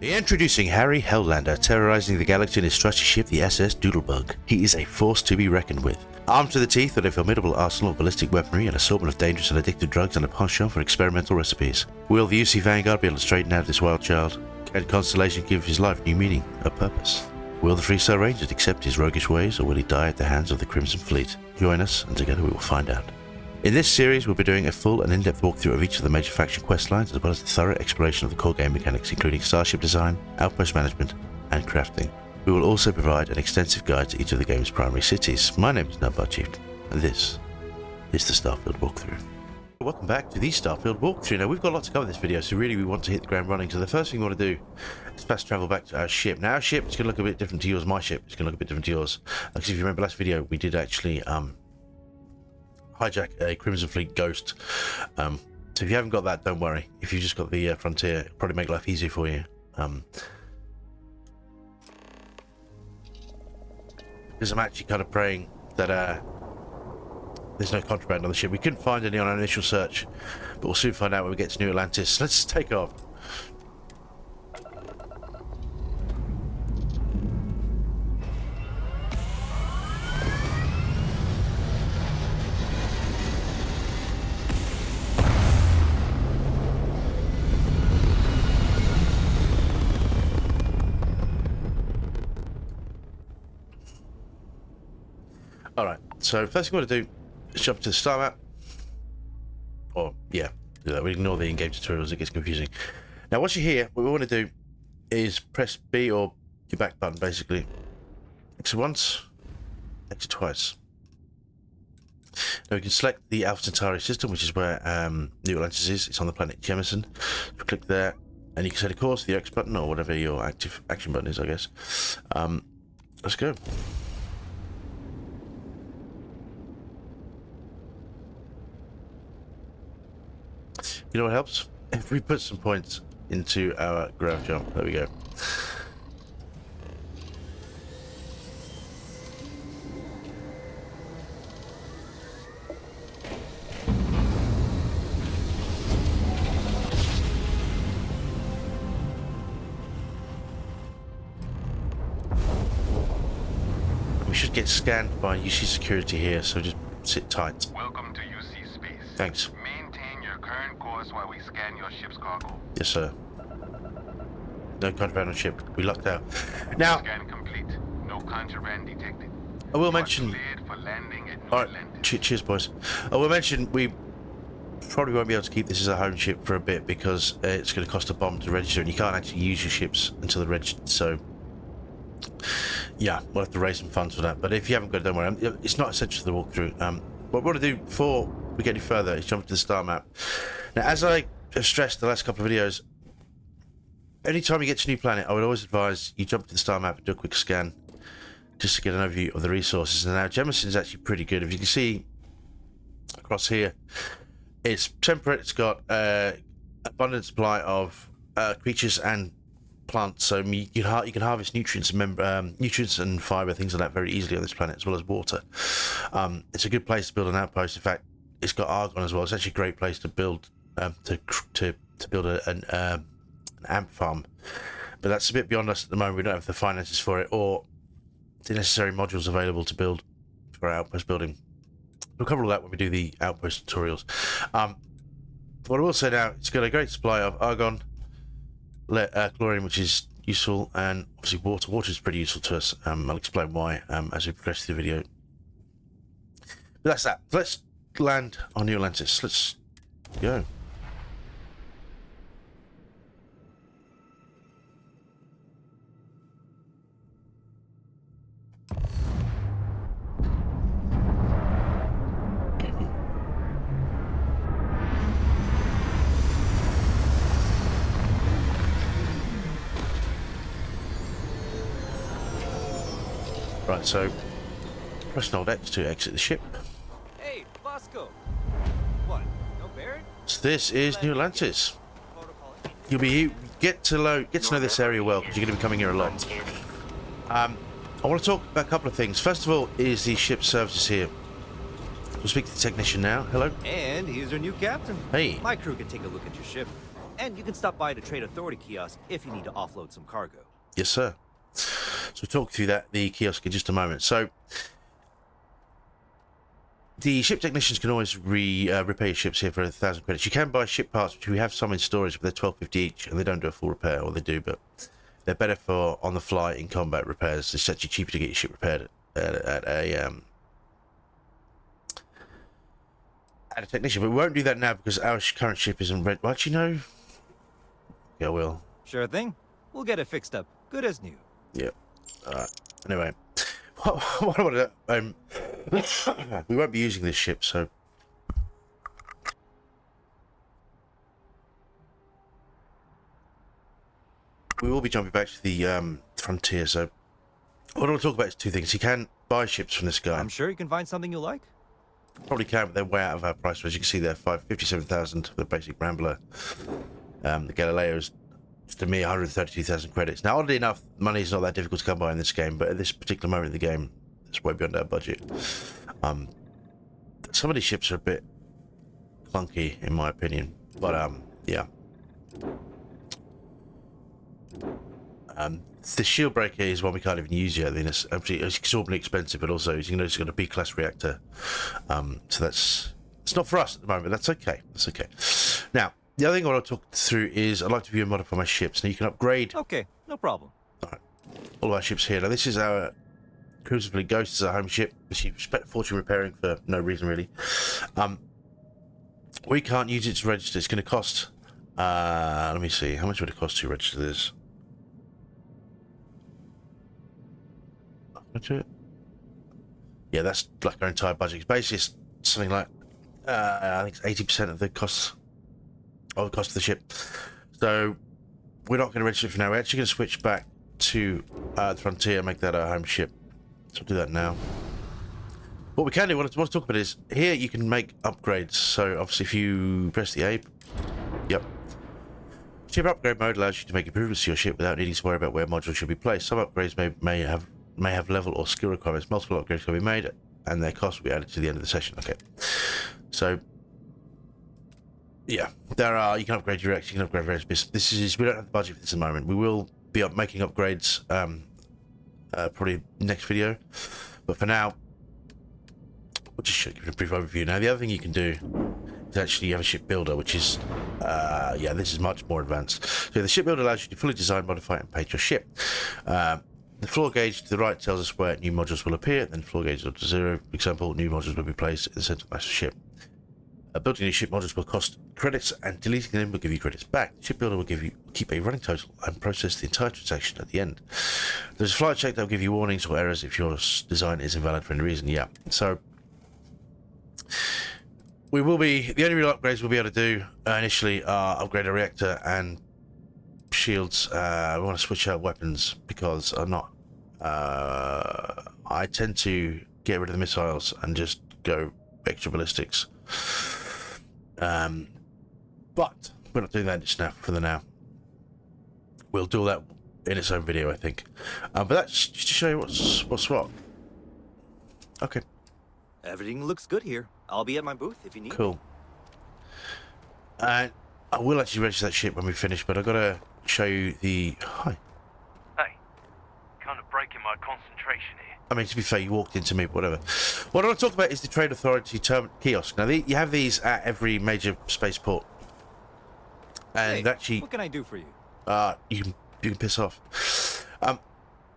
Introducing Harry Helllander, terrorizing the galaxy in his trusty ship, the SS Doodlebug. He is a force to be reckoned with. Armed to the teeth with a formidable arsenal of ballistic weaponry, an assortment of dangerous and addictive drugs, and a penchant for experimental recipes. Will the UC Vanguard be able to straighten out this wild child? Can Constellation give his life new meaning, a purpose? Will the Freestar Rangers accept his roguish ways, or will he die at the hands of the Crimson Fleet? Join us, and together we will find out. In this series, we'll be doing a full and in-depth walkthrough of each of the major faction questlines, as well as a thorough exploration of the core game mechanics, including starship design, outpost management, and crafting. We will also provide an extensive guide to each of the game's primary cities. My name is Nubbar Chief, and this is the Starfield walkthrough. Welcome back to the Starfield walkthrough. Now, we've got a lot to cover in this video, so really we want to hit the ground running. So the first thing we want to do is fast travel back to our ship. Now, our ship is going to look a bit different to yours. My ship is going to look a bit different to yours. Because if you remember last video, we did actually hijack a Crimson Fleet Ghost. So if you haven't got that, don't worry. If you've just got the Frontier, it'll probably make life easier for you. Because I'm actually kind of praying that there's no contraband on the ship. We couldn't find any on our initial search, but we'll soon find out when we get to New Atlantis. Let's take off. Alright, so first thing we want to do is jump to the star map. Or, yeah, do that. We ignore the in-game tutorials, it gets confusing. Now, once you're here, what we want to do is press B or your back button, basically. Exit once, exit twice. Now, we can select the Alpha Centauri system, which is where New Atlantis is. It's on the planet Jemison. So click there, and you can set a course, the X button, or whatever your active action button is, I guess. Let's go. You know what helps? If we put some points into our ground jump. There we go. We should get scanned by UC security here, so just sit tight. Welcome to UC space. Thanks. Maintain your current course while we scan your ship's cargo. Yes, sir. No contraband on ship. We locked out. Now, scan complete. No contraband detected. I will mention. Cleared for landing at New All right, Atlantis. cheers, boys. I will mention we probably won't be able to keep this as a home ship for a bit because it's going to cost a bomb to register, and you can't actually use your ships until they're registered. So, yeah, we'll have to raise some funds for that. But if you haven't got it, don't worry. It's not essential to the walkthrough. What we want to do before we get any further is jump to the star map. Now, as I have stressed the last couple of videos, anytime you get to a new planet, I would always advise you jump to the star map and do a quick scan just to get an overview of the resources. And now Jemison is actually pretty good. If you can see across here, it's temperate. It's got abundant supply of creatures and plants, so you can harvest nutrients and fiber, things like that, very easily on this planet, as well as water. It's a good place to build an outpost. In fact, it's got argon as well. It's actually a great place to build to build an amp farm, but that's a bit beyond us at the moment. We don't have the finances for it or the necessary modules available to build for our outpost building. We'll cover all that when we do the outpost tutorials. What I will say now, it's got a great supply of argon, chlorine, which is useful, and obviously water. Water is pretty useful to us. I'll explain why as we progress through the video. But that's that. Let's land on New Atlantis. Let's go. Right, so press and hold X to exit the ship. Hey, Bosco. What? No Baron? So this is New Atlantis. You'll get to know this area well because you're going to be coming here a lot. I want to talk about a couple of things. First of all, is the ship services here. We'll speak to the technician now. Hello. And he's our new captain. Hey. My crew can take a look at your ship. And you can stop by the Trade Authority kiosk if you need to offload some cargo. Yes, sir. So we'll talk through the kiosk in just a moment. So the ship technicians can always repair your ships here for 1,000 credits. You can buy ship parts, which we have some in storage, but they're 12.50 each, and they don't do a full repair, or they do, but they're better for on the fly in combat repairs. It's actually cheaper to get your ship repaired at a technician, but we won't do that now because our current ship isn't ready. Well, actually, no. Yeah, we'll. Sure thing. We'll get it fixed up. Good as new. Yeah. Anyway, what I want to we won't be using this ship, so we will be jumping back to the frontier. So what I want to talk about is two things. You can buy ships from this guy. I'm sure you can find something you like. Probably can, but they're way out of our price. As you can see, they're 57,000 for the basic Rambler. The Galileo is just a mere 132,000 credits. Now, oddly enough, money is not that difficult to come by in this game, but at this particular moment in the game, it's way beyond our budget. Some of these ships are a bit clunky, in my opinion, but yeah. The shield breaker is one we can't even use yet. I mean, it's exorbitantly expensive, but also you know it's got a B-class reactor, so it's not for us at the moment. That's okay. That's okay. Now, the other thing I want to talk through is I'd like to view and modify my ships. Now you can upgrade. Okay, no problem. All of our ships here. Now this is our Cruiser Fleet Ghost. Is our home ship, which you spent a fortune repairing for no reason really. We can't use it to register. It's going to cost. Let me see. How much would it cost to register this? Yeah, that's like our entire budget. Basically, it's something like I think it's 80% of the cost of the ship. So we're not going to register it for now. We're actually going to switch back to the frontier and make that our home ship. So we'll do that now. What we can do, what I want to talk about is here you can make upgrades. So obviously, if you press the A, yep. Ship upgrade mode allows you to make improvements to your ship without needing to worry about where modules should be placed. Some upgrades may have level or skill requirements. Multiple upgrades can be made, and their cost will be added to the end of the session. Okay, so yeah, you can upgrade your X, you can upgrade various bits. We don't have the budget for this at the moment. We will be making upgrades probably next video, but for now we'll just give it a brief overview. Now the other thing you can do is actually have a ship builder, which is yeah, this is much more advanced. So the ship builder allows you to fully design, modify and paint your ship. The floor gauge to the right tells us where new modules will appear, then floor gauge to 0. For example, new modules will be placed in the center of the ship. Building new ship modules will cost credits, and deleting them will give you credits back. The ship builder will keep a running total and process the entire transaction at the end. There's a flight check that will give you warnings or errors if your design is invalid for any reason. Yeah, so we will be the only real upgrades we'll be able to do initially are upgrade a reactor and shields. We want to switch out weapons because I tend to get rid of the missiles and just go extra ballistics. But we're not doing that just now. For the now, we'll do that in its own video, I think. But that's just to show you what's what. Okay. Everything looks good here. I'll be at my booth if you need. Cool. And I will actually register that ship when we finish, but I've got to show you the... Hi. Hey, kind of breaking my concentration here. I mean, to be fair, you walked into me, but whatever. What I want to talk about is the Trade Authority kiosk. Now, you have these at every major spaceport. And hey, actually... what can I do for you? You can piss off.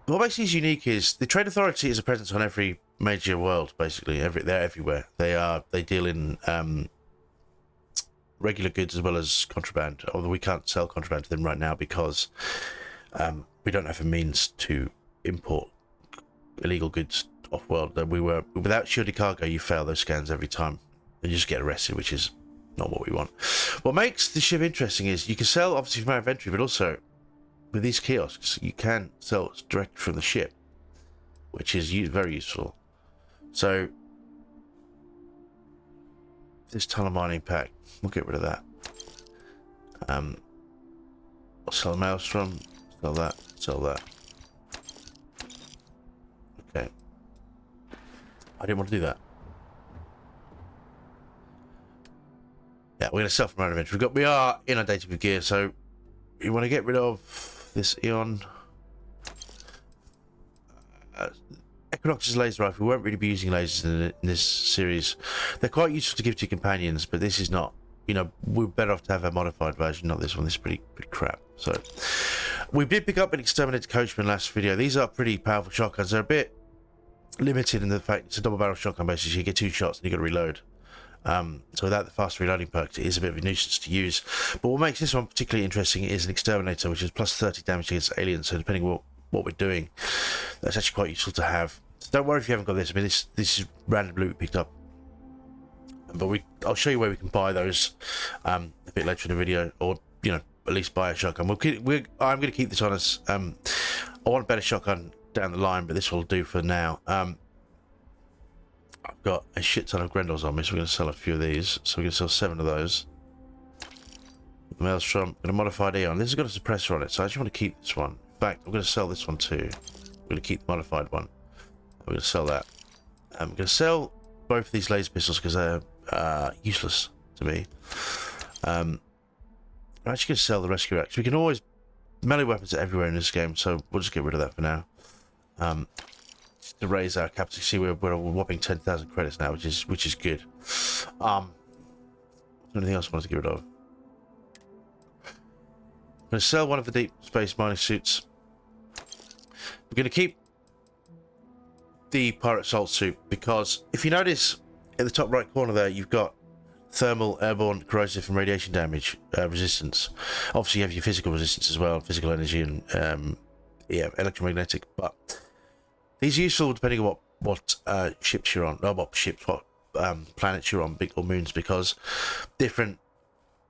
What makes these unique is the Trade Authority is a presence on every major world, basically. They're everywhere. They deal in regular goods as well as contraband, although we can't sell contraband to them right now because we don't have a means to import illegal goods off world. Without shielded cargo, you fail those scans every time and you just get arrested, which is not what we want. What makes the ship interesting is you can sell obviously from our inventory, but also with these kiosks you can sell direct from the ship, which is very useful. So this tunnel mining pack, we'll get rid of that. I'll sell Maelstrom, sell that, sell that. Okay. I didn't want to do that. Yeah, we're going to sell from our own inventory. We are inundated with gear, so we want to get rid of this Eon. Equinox's laser rifle. We won't really be using lasers in this series. They're quite useful to give to your companions, but this is not. You know, we're better off to have a modified version, not this one. This is pretty crap. So we did pick up an exterminator coachman last video. These are pretty powerful shotguns. They're a bit limited in the fact it's a double barrel shotgun. Basically, you get 2 shots and you got to reload. So without the fast reloading perk, it is a bit of a nuisance to use. But what makes this one particularly interesting is an exterminator, which is plus 30 damage against aliens. So depending on what we're doing, that's actually quite useful to have. So don't worry if you haven't got this. I mean, this is random loot we picked up, but I'll show you where we can buy those a bit later in the video, or you know, at least buy a shotgun. I'm going to keep this on us. I want a better shotgun down the line, but this will do for now. I've got a shit ton of Grendels on me, so we're going to sell a few of these. So we're going to sell 7 of those. Maelstrom, I'm going to modify Eon. This has got a suppressor on it, so I actually want to keep this one. In fact, I'm going to sell this one too. I'm going to keep the modified one. I'm going to sell that. I'm going to sell both of these laser pistols because they're useless to me. I'm actually going to sell the rescue axe. We can always melee weapons are everywhere in this game, so we'll just get rid of that for now. Just to raise our capital. See, we're a whopping 10,000 credits now, which is good. Anything else I wanted to get rid of? I'm going to sell one of the deep space mining suits. We're going to keep the pirate assault suit because if you notice in the top right corner there, you've got thermal, airborne, corrosive, and radiation damage resistance. Obviously, you have your physical resistance as well, physical energy, and electromagnetic. But these are useful depending on what ships you're on, not what ships, what planets you're on, or moons, because different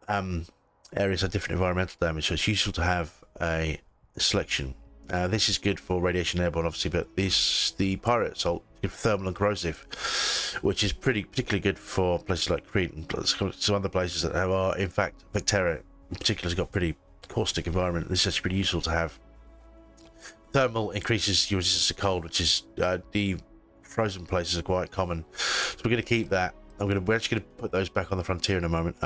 areas have different environmental damage. So it's useful to have a selection. This is good for radiation, airborne, obviously, but the pirate assault is good for thermal and corrosive, which is particularly good for places like Crete and some other places that are, in fact, Vectera in particular has got pretty caustic environment. This is actually pretty useful to have. Thermal increases your resistance to cold, which is the frozen places are quite common, so we're going to keep that. We're actually going to put those back on the frontier in a moment.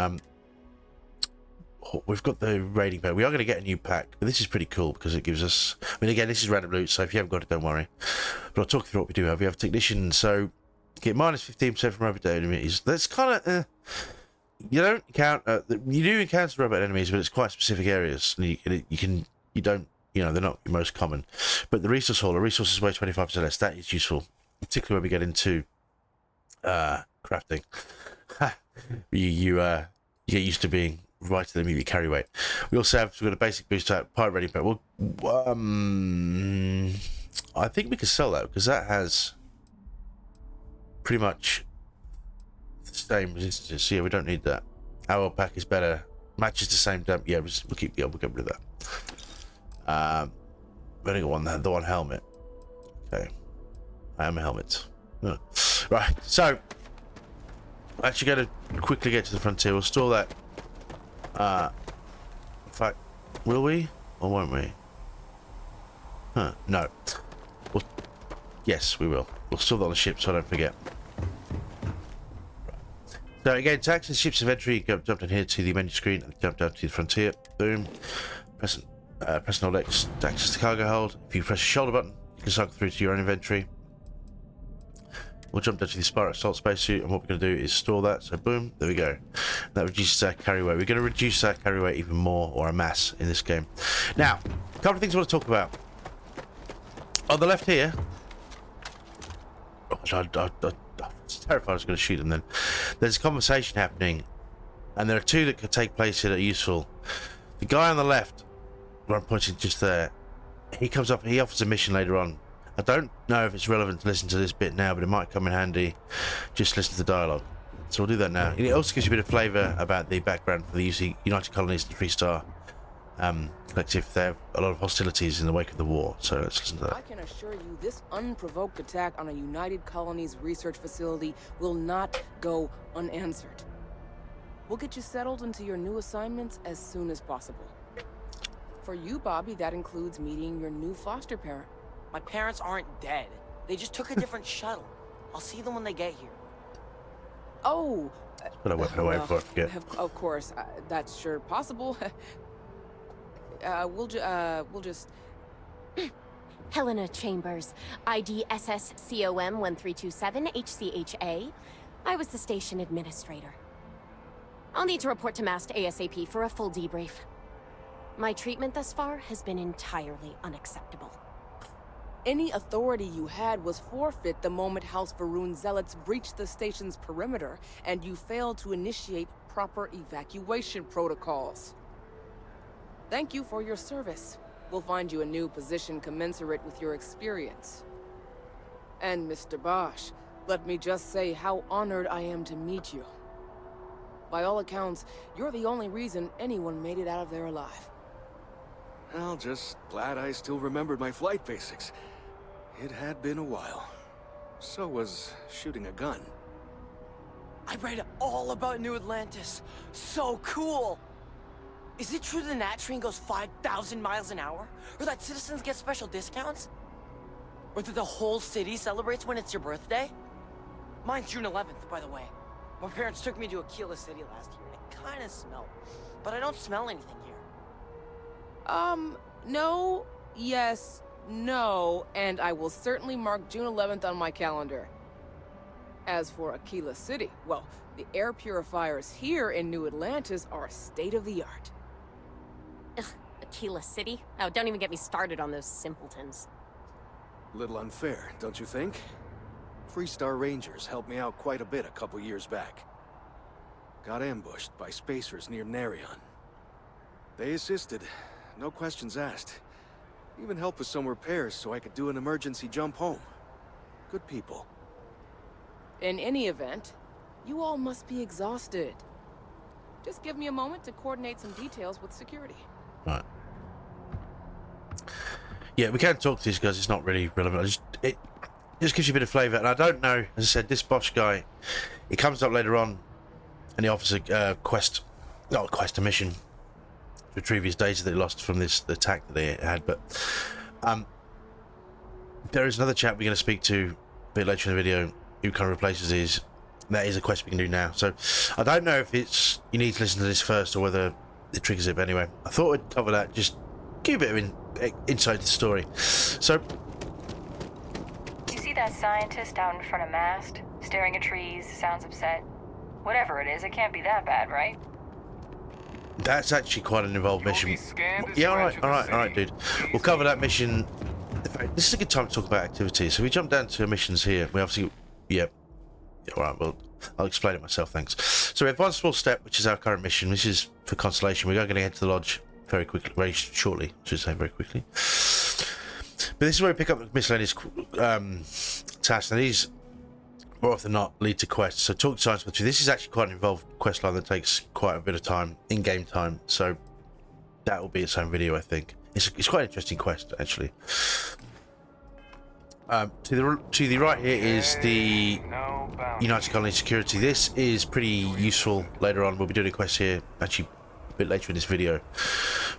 We've got the raiding pack. We are going to get a new pack, but this is pretty cool because it gives us, I mean, again, this is random loot, so if you haven't got it, don't worry. But I'll talk you through what we do have. We have a technician, so get minus 15% from robot enemies. That's kind of you don't count. You do encounter robot enemies, but it's quite specific areas. And you don't, you know, they're not the most common. But the resource hauler, resources weigh 25% less. That is useful, particularly when we get into crafting. You get used to being right to the immediate carry weight. We also have, we've got a basic boost type pirate ready pack. Well, I think we can sell that because that has pretty much the same resistance. So yeah, we don't need that. Our pack is better, matches the same damp. Yeah, we'll get rid of that. We only got the one helmet. Okay, I am a helmet. Right, so I'm actually going to quickly get to the frontier. We'll store that. In fact, will we or won't we? No. Yes, we will. We'll store that on the ship so I don't forget. So again, to access ship's inventory, jump down here to the menu screen and jump down to the frontier. Boom. Press and hold X to access the cargo hold. If you press the shoulder button, you can cycle through to your own inventory. We'll jump down to the Pirate Assault spacesuit, and what we're going to do is store that. So boom, there we go. That reduces our carry weight. We're going to reduce our carry weight even more, or our mass, in this game. Now, a couple of things I want to talk about. On the left here, I was terrified I was going to shoot them then. There's a conversation happening, and there are 2 that could take place here that are useful. The guy on the left, where I'm pointing just there, he comes up, he offers a mission later on. I don't know if it's relevant to listen to this bit now, but it might come in handy. Just listen to the dialogue. So we'll do that now. It also gives you a bit of flavour about the background for the UC United Colonies and Freestar Collective. They have a lot of hostilities in the wake of the war, so let's listen to that. I can assure you this unprovoked attack on a United Colonies research facility will not go unanswered. We'll get you settled into your new assignments as soon as possible. For you, Bobby, that includes meeting your new foster parent. My parents aren't dead. They just took a different shuttle. I'll see them when they get here. Oh, Put a weapon away well, before I forget. of course, that's sure possible. We'll just. Helena Chambers, ID SS COM 1327 HCHA. I was the station administrator. I'll need to report to Mast ASAP for a full debrief. My treatment thus far has been entirely unacceptable. Any authority you had was forfeit the moment House Varun zealots breached the station's perimeter, and you failed to initiate proper evacuation protocols. Thank you for your service. We'll find you a new position commensurate with your experience. And Mr. Bosch, let me just say how honored I am to meet you. By all accounts, you're the only reason anyone made it out of there alive. Well, just glad I still remembered my flight basics. It had been a while. So was shooting a gun. I read all about New Atlantis. So cool! Is it true the Nat train goes 5,000 miles an hour? Or that citizens get special discounts? Or that the whole city celebrates when it's your birthday? Mine's June 11th, by the way. My parents took me to Aquila City last year, and it kinda smelled. But I don't smell anything here. No, yes, no, and I will certainly mark June 11th on my calendar. As for Aquila City, well, the air purifiers here in New Atlantis are state-of-the-art. Ugh, Aquila City? Oh, don't even get me started on those simpletons. Little unfair, don't you think? Freestar Rangers helped me out quite a bit a couple years back. Got ambushed by spacers near Narion. They assisted, no questions asked. Even helped with some repairs so I could do an emergency jump home. Good people. In any event, you all must be exhausted. Just give me a moment to coordinate some details with security. Right. Yeah, we can talk to these guys. It's not really relevant. It just gives you a bit of flavour. And I don't know, as I said, this Bosch guy, he comes up later on and he offers a a mission to retrieve his data that he lost from the attack that they had. But there is another chap we're going to speak to a bit later in the video who kind of replaces his. That is a quest we can do now. So I don't know if it's you need to listen to this first or whether it triggers it. But anyway, I thought I'd cover that. Just give a bit of insight to the story. So you see that scientist out in front of Mast, staring at trees, sounds upset. Whatever it is, it can't be that bad, right? That's actually quite an involved mission. Yeah, all right, dude. We'll cover that mission. In fact, this is a good time to talk about activities. So we jump down to missions here. We obviously, all right. Well, I'll explain it myself. Thanks. So we have one small step, which is our current mission. This is for Constellation. We are going to head to the lodge very quickly, very shortly. I should say very quickly. But this is where we pick up miscellaneous tasks. And these, more often than not, lead to quests. So talk to science with you. This is actually quite an involved quest line that takes quite a bit of time, in-game time. So that will be its own video, I think. It's quite an interesting quest, actually. To the right here is the United Colony Security. This is pretty useful later on. We'll be doing a quest here, actually, a bit later in this video.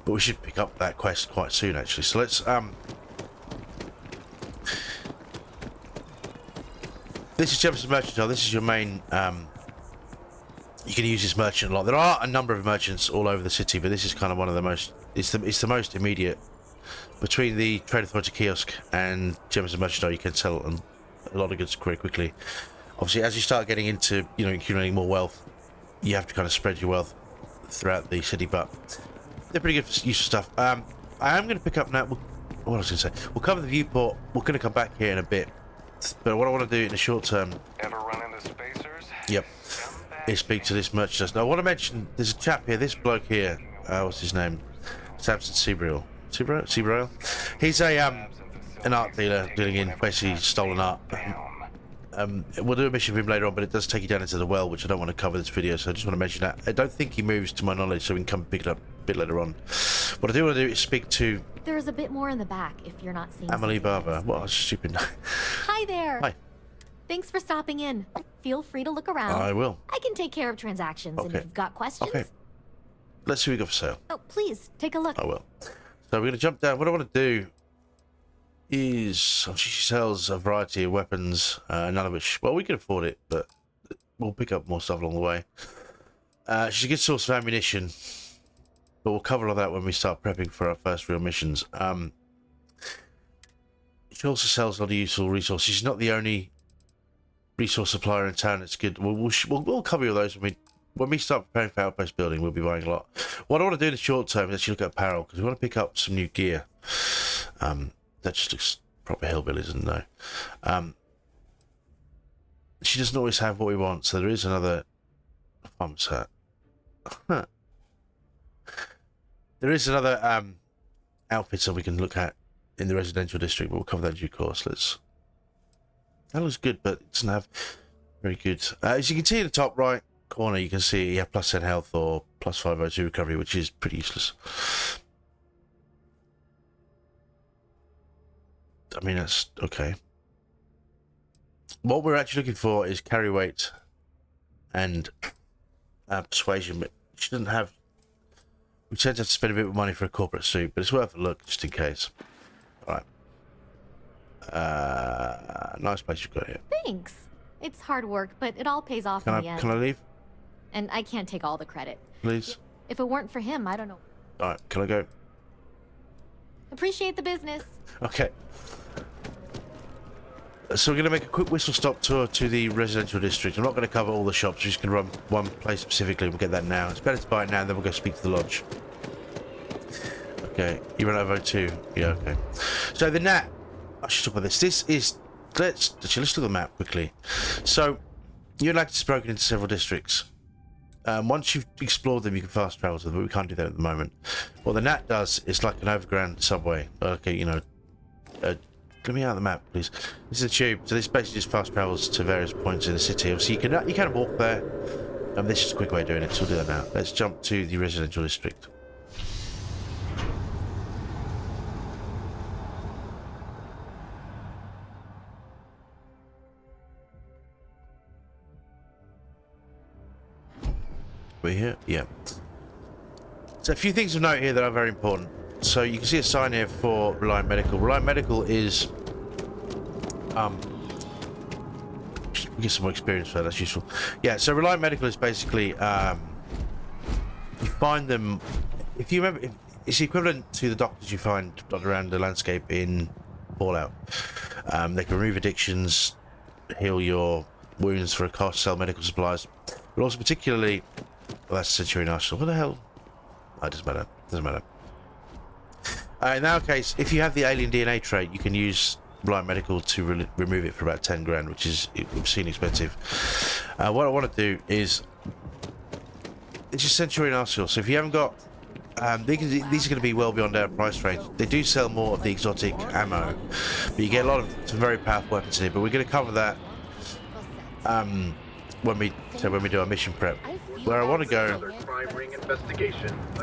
But we should pick up that quest quite soon, actually. So let's... This is Jefferson Mercantile. This is your main... you can use this merchant a lot. There are a number of merchants all over the city, but this is kind of one of the most... It's the most immediate. Between the Trade Authority kiosk and Jefferson Mercantile, you can sell a lot of goods very quickly. Obviously, as you start getting into, accumulating more wealth, you have to kind of spread your wealth throughout the city, but they're pretty good for useful stuff. I am going to pick up now... What was I going to say? We'll cover the viewport. We're going to come back here in a bit. But what I want to do in the short term... Ever run into spacers? Yep. Is speak to this merchant. Now, I want to mention, there's a chap here, this bloke here. What's his name? Samson Seabriel. Seabriel? He's an art dealer dealing in basically stolen art. We'll do a mission with him later on, but it does take you down into the well, which I don't want to cover this video, so I just want to mention that. I don't think he moves, to my knowledge, so we can come pick it up a bit later on. What I do want to do is speak to... There's a bit more in the back if you're not seeing Amelie Barber. What a stupid name. Hi there. Hi. Thanks for stopping in. Feel free to look around. I will. I can take care of transactions, and if you've got questions... Okay. Let's see what we got for sale. Oh, please, take a look. I will. So we're going to jump down. What I want to do is... She sells a variety of weapons, none of which... Well, we can afford it, but we'll pick up more stuff along the way. She's a good source of ammunition, but we'll cover all that when we start prepping for our first real missions. She also sells a lot of useful resources. She's not the only resource supplier in town. It's good. We'll cover all those when we start preparing for outpost building. We'll be buying a lot. What I want to do in the short term is actually look at apparel, because we want to pick up some new gear. That just looks proper hillbilly, doesn't it? She doesn't always have what we want, so there is another pump set. There is another outfit that we can look at in the residential district, but we'll cover that in due course. That looks good, but it doesn't have very good. As you can see in the top right corner, you can see you have plus 10 health or plus 502 recovery, which is pretty useless. I mean, that's okay. What we're actually looking for is carry weight and persuasion, but she doesn't have. We tend to have to spend a bit of money for a corporate suit, but it's worth a look just in case. All right. Nice place you've got here. Thanks. It's hard work, but it all pays off in the end. Can I leave? And I can't take all the credit. Please? If it weren't for him, I don't know. Alright, can I go? Appreciate the business. Okay. So we're going to make a quick whistle-stop tour to the residential district. I'm not going to cover all the shops. We're just going to run one place specifically. We'll get that now. It's better to buy it now, and then we'll go speak to the lodge. Okay, you run over 2. Yeah, okay. So the Nat. I should talk about this. This is... Let's look at the map quickly. So, Atlantis is broken into several districts. Once you've explored them, you can fast travel to them, but we can't do that at the moment. What the Nat does is like an overground subway. Okay, you know... let me out of the map, please. This is a tube, so this basically just fast travels to various points in the city. So you can walk there. This is a quick way of doing it, so we'll do that now. Let's jump to the residential district. We're here? Yeah. So a few things of note here that are very important. So you can see a sign here for Reliant Medical. Reliant Medical is get some more experience for that, that's useful. Yeah, so Reliant Medical is basically you find them, if you remember, it's equivalent to the doctors you find dotted around the landscape in Fallout. They can remove addictions, heal your wounds for a cost, sell medical supplies, but also particularly, well, that's Centurion Arsenal. What the hell? Oh, it doesn't matter. Doesn't matter. In our case, if you have the alien DNA trait, you can use Reliant Medical to remove it for about 10 grand, which is obscenely expensive. What I want to do is, it's just Centurion Arsenal. So if you haven't got, these are going to be well beyond our price range. They do sell more of the exotic ammo, but you get a lot of some very powerful weapons in here. But we're going to cover that when we do our mission prep. Where I want to go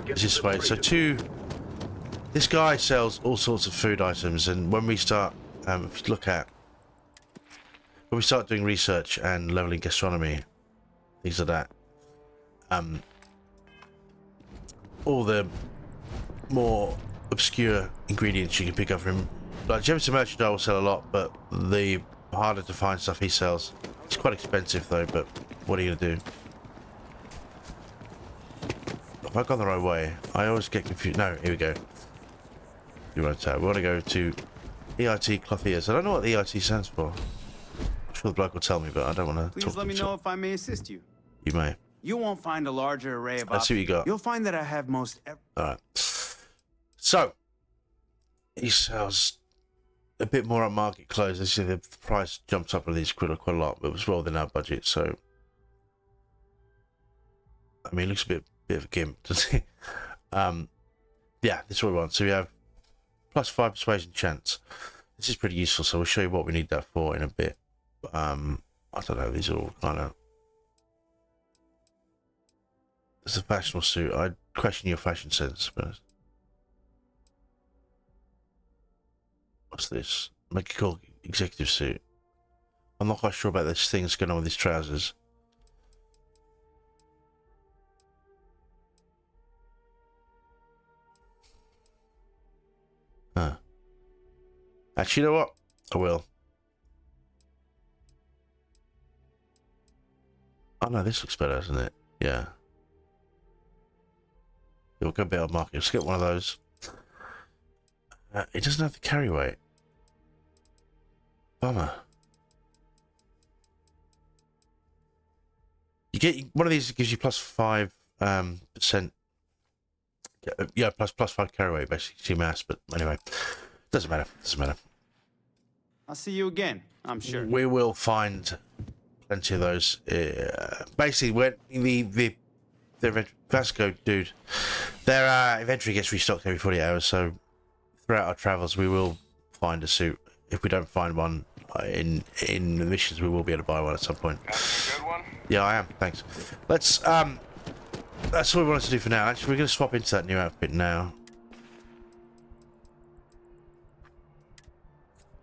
is this way. So this guy sells all sorts of food items, and when we start, if you look at, when we start doing research and leveling gastronomy, things like that, all the more obscure ingredients you can pick up from, like Jefferson Merchandise will sell a lot, but the harder to find stuff he sells, it's quite expensive though, but what are you going to do? Have I gone the right way? I always get confused. No, here we go. We want to go to EIT Clothiers. I don't know what the EIT stands for. I'm sure the bloke will tell me, but I don't want to talk to him. Please let me know if I may assist you. You may. You won't find a larger array of Let's see what you got. You'll find that I have most Alright. So, he sells a bit more at market close. As you see, the price jumps up on these quite a lot, but it was well within our budget, so... I mean, it looks a bit of a gimp, doesn't it? Yeah, this is what we want. So we have plus 5 persuasion chance. This is pretty useful, so we'll show you what we need that for in a bit. I don't know, these are all kind of... It's a fashionable suit. I'd question your fashion sense, but... What's this? Make a cool executive suit. I'm not quite sure about this thing that's going on with these trousers. Huh. Actually, you know what? I will. Oh no, this looks better, doesn't it? Yeah. We'll go a bit on market. Let's get one of those. It doesn't have the carry weight. Bummer. You get one of these gives you plus 5%. Yeah, plus 5 carry weight basically to your mass. But anyway, doesn't matter. Doesn't matter. I'll see you again, I'm sure. We will find plenty of those. Basically, when the Vasco dude, their inventory gets restocked every 48 hours. So throughout our travels, we will find a suit. If we don't find one in the missions, we will be able to buy one at some point. That's a good one. Yeah, I am. Thanks. Let's that's all we wanted to do for now. Actually, we're going to swap into that new outfit now.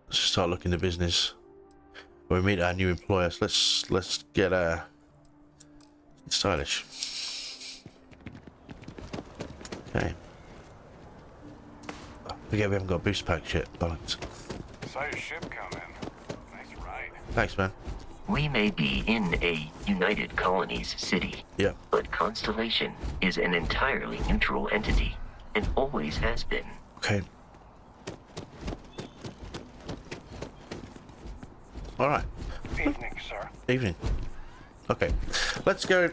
Let's start looking at business. When we meet our new employer, so let's get stylish. Okay. Forget we haven't got boost packs yet. Bollocks. Saw your ship come in. Nice ride. Thanks, man. We may be in a United Colonies city, Yeah. but Constellation is an entirely neutral entity, and always has been. Okay. All right. Evening, sir. Evening. Okay. Let's go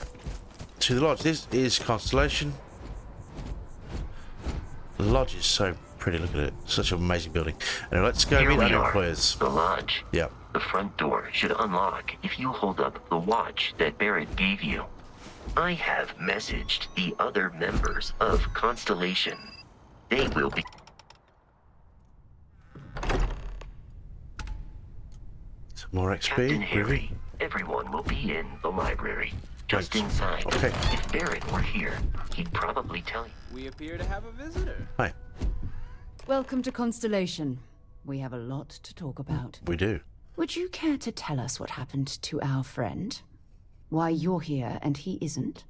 to the lodge. This is Constellation. The lodge is so pretty. Look at it. Such an amazing building. Anyway, let's go Here meet we our new are, employers. the lodge. Yeah. The front door should unlock if you hold up the watch that Barrett gave you. I have messaged the other members of Constellation. They will be... Some more XP. Captain Groovy. Harry, everyone will be in the library. Just Thanks. inside. Okay. If Barrett were here, he'd probably tell you. We appear to have a visitor. Hi. Welcome to Constellation. We have a lot to talk about. We do. Would you care to tell us what happened to our friend? Why you're here and he isn't?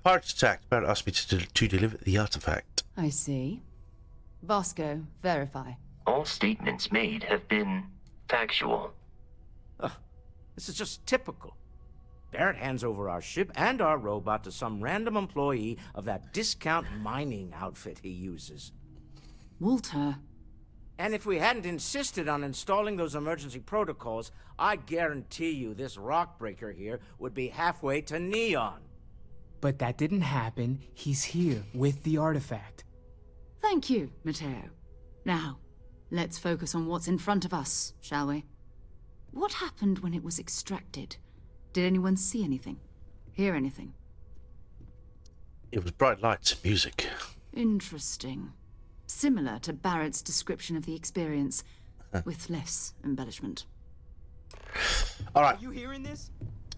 Pirates attacked. Barrett asked me to deliver the artifact. I see. Vasco, verify. All statements made have been factual. This is just typical. Barrett hands over our ship and our robot to some random employee of that discount mining outfit he uses. Walter. And if we hadn't insisted on installing those emergency protocols, I guarantee you this rock breaker here would be halfway to Neon. But that didn't happen. He's here with the artifact. Thank you, Matteo. Now, let's focus on what's in front of us, shall we? What happened when it was extracted? Did anyone see anything? Hear anything? It was bright lights and music. Interesting. Similar to Barrett's description of the experience, with less embellishment. All right. Are you hearing this?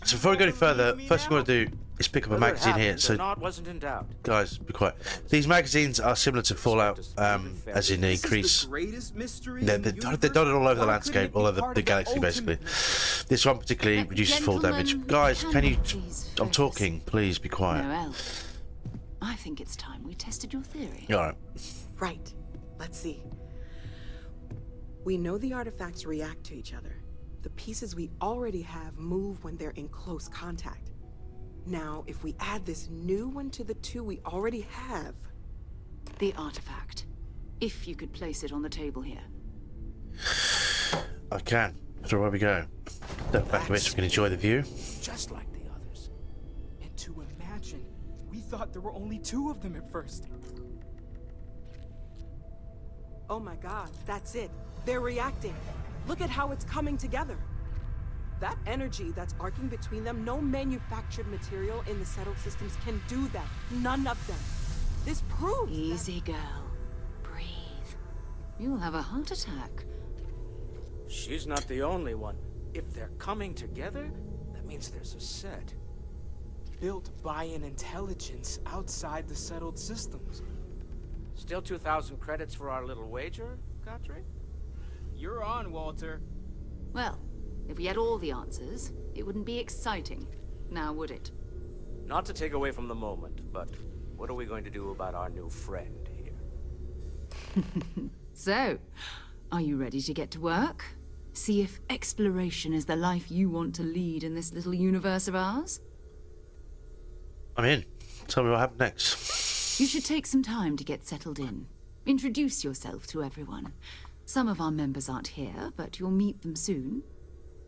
So before we go any further, first thing we want to do is pick up a magazine here. So, Wasn't in doubt. guys, be quiet. These magazines are similar to Fallout, as in they increase. They're dotted all over the landscape, all over the galaxy, basically. This one particularly reduces fall damage. Guys, can you? I'm talking. Please be quiet. Noel, I think it's time we tested your theory. All right. Right. Let's see. We know the artifacts react to each other. The pieces we already have move when they're in close contact. Now, if we add this new one to the two we already have... The artifact. If you could place it on the table here. I can. So where we go? Step back a bit so we can enjoy the view. Just like the others. And to imagine, we thought there were only 2 of them at first. Oh my god, that's it. They're reacting. Look at how it's coming together. That energy that's arcing between them, no manufactured material in the settled systems can do that. None of them. This proves Easy, girl. Breathe. You'll have a heart attack. She's not the only one. If they're coming together, that means there's a set. Built by an intelligence outside the settled systems. Still 2,000 credits for our little wager, Godfrey? You're on, Walter. Well, if we had all the answers, it wouldn't be exciting. Now, would it? Not to take away from the moment, but what are we going to do about our new friend here? So, are you ready to get to work? See if exploration is the life you want to lead in this little universe of ours? I'm in. Tell me what happened next. You should take some time to get settled in. Introduce yourself to everyone. Some of our members aren't here, but you'll meet them soon.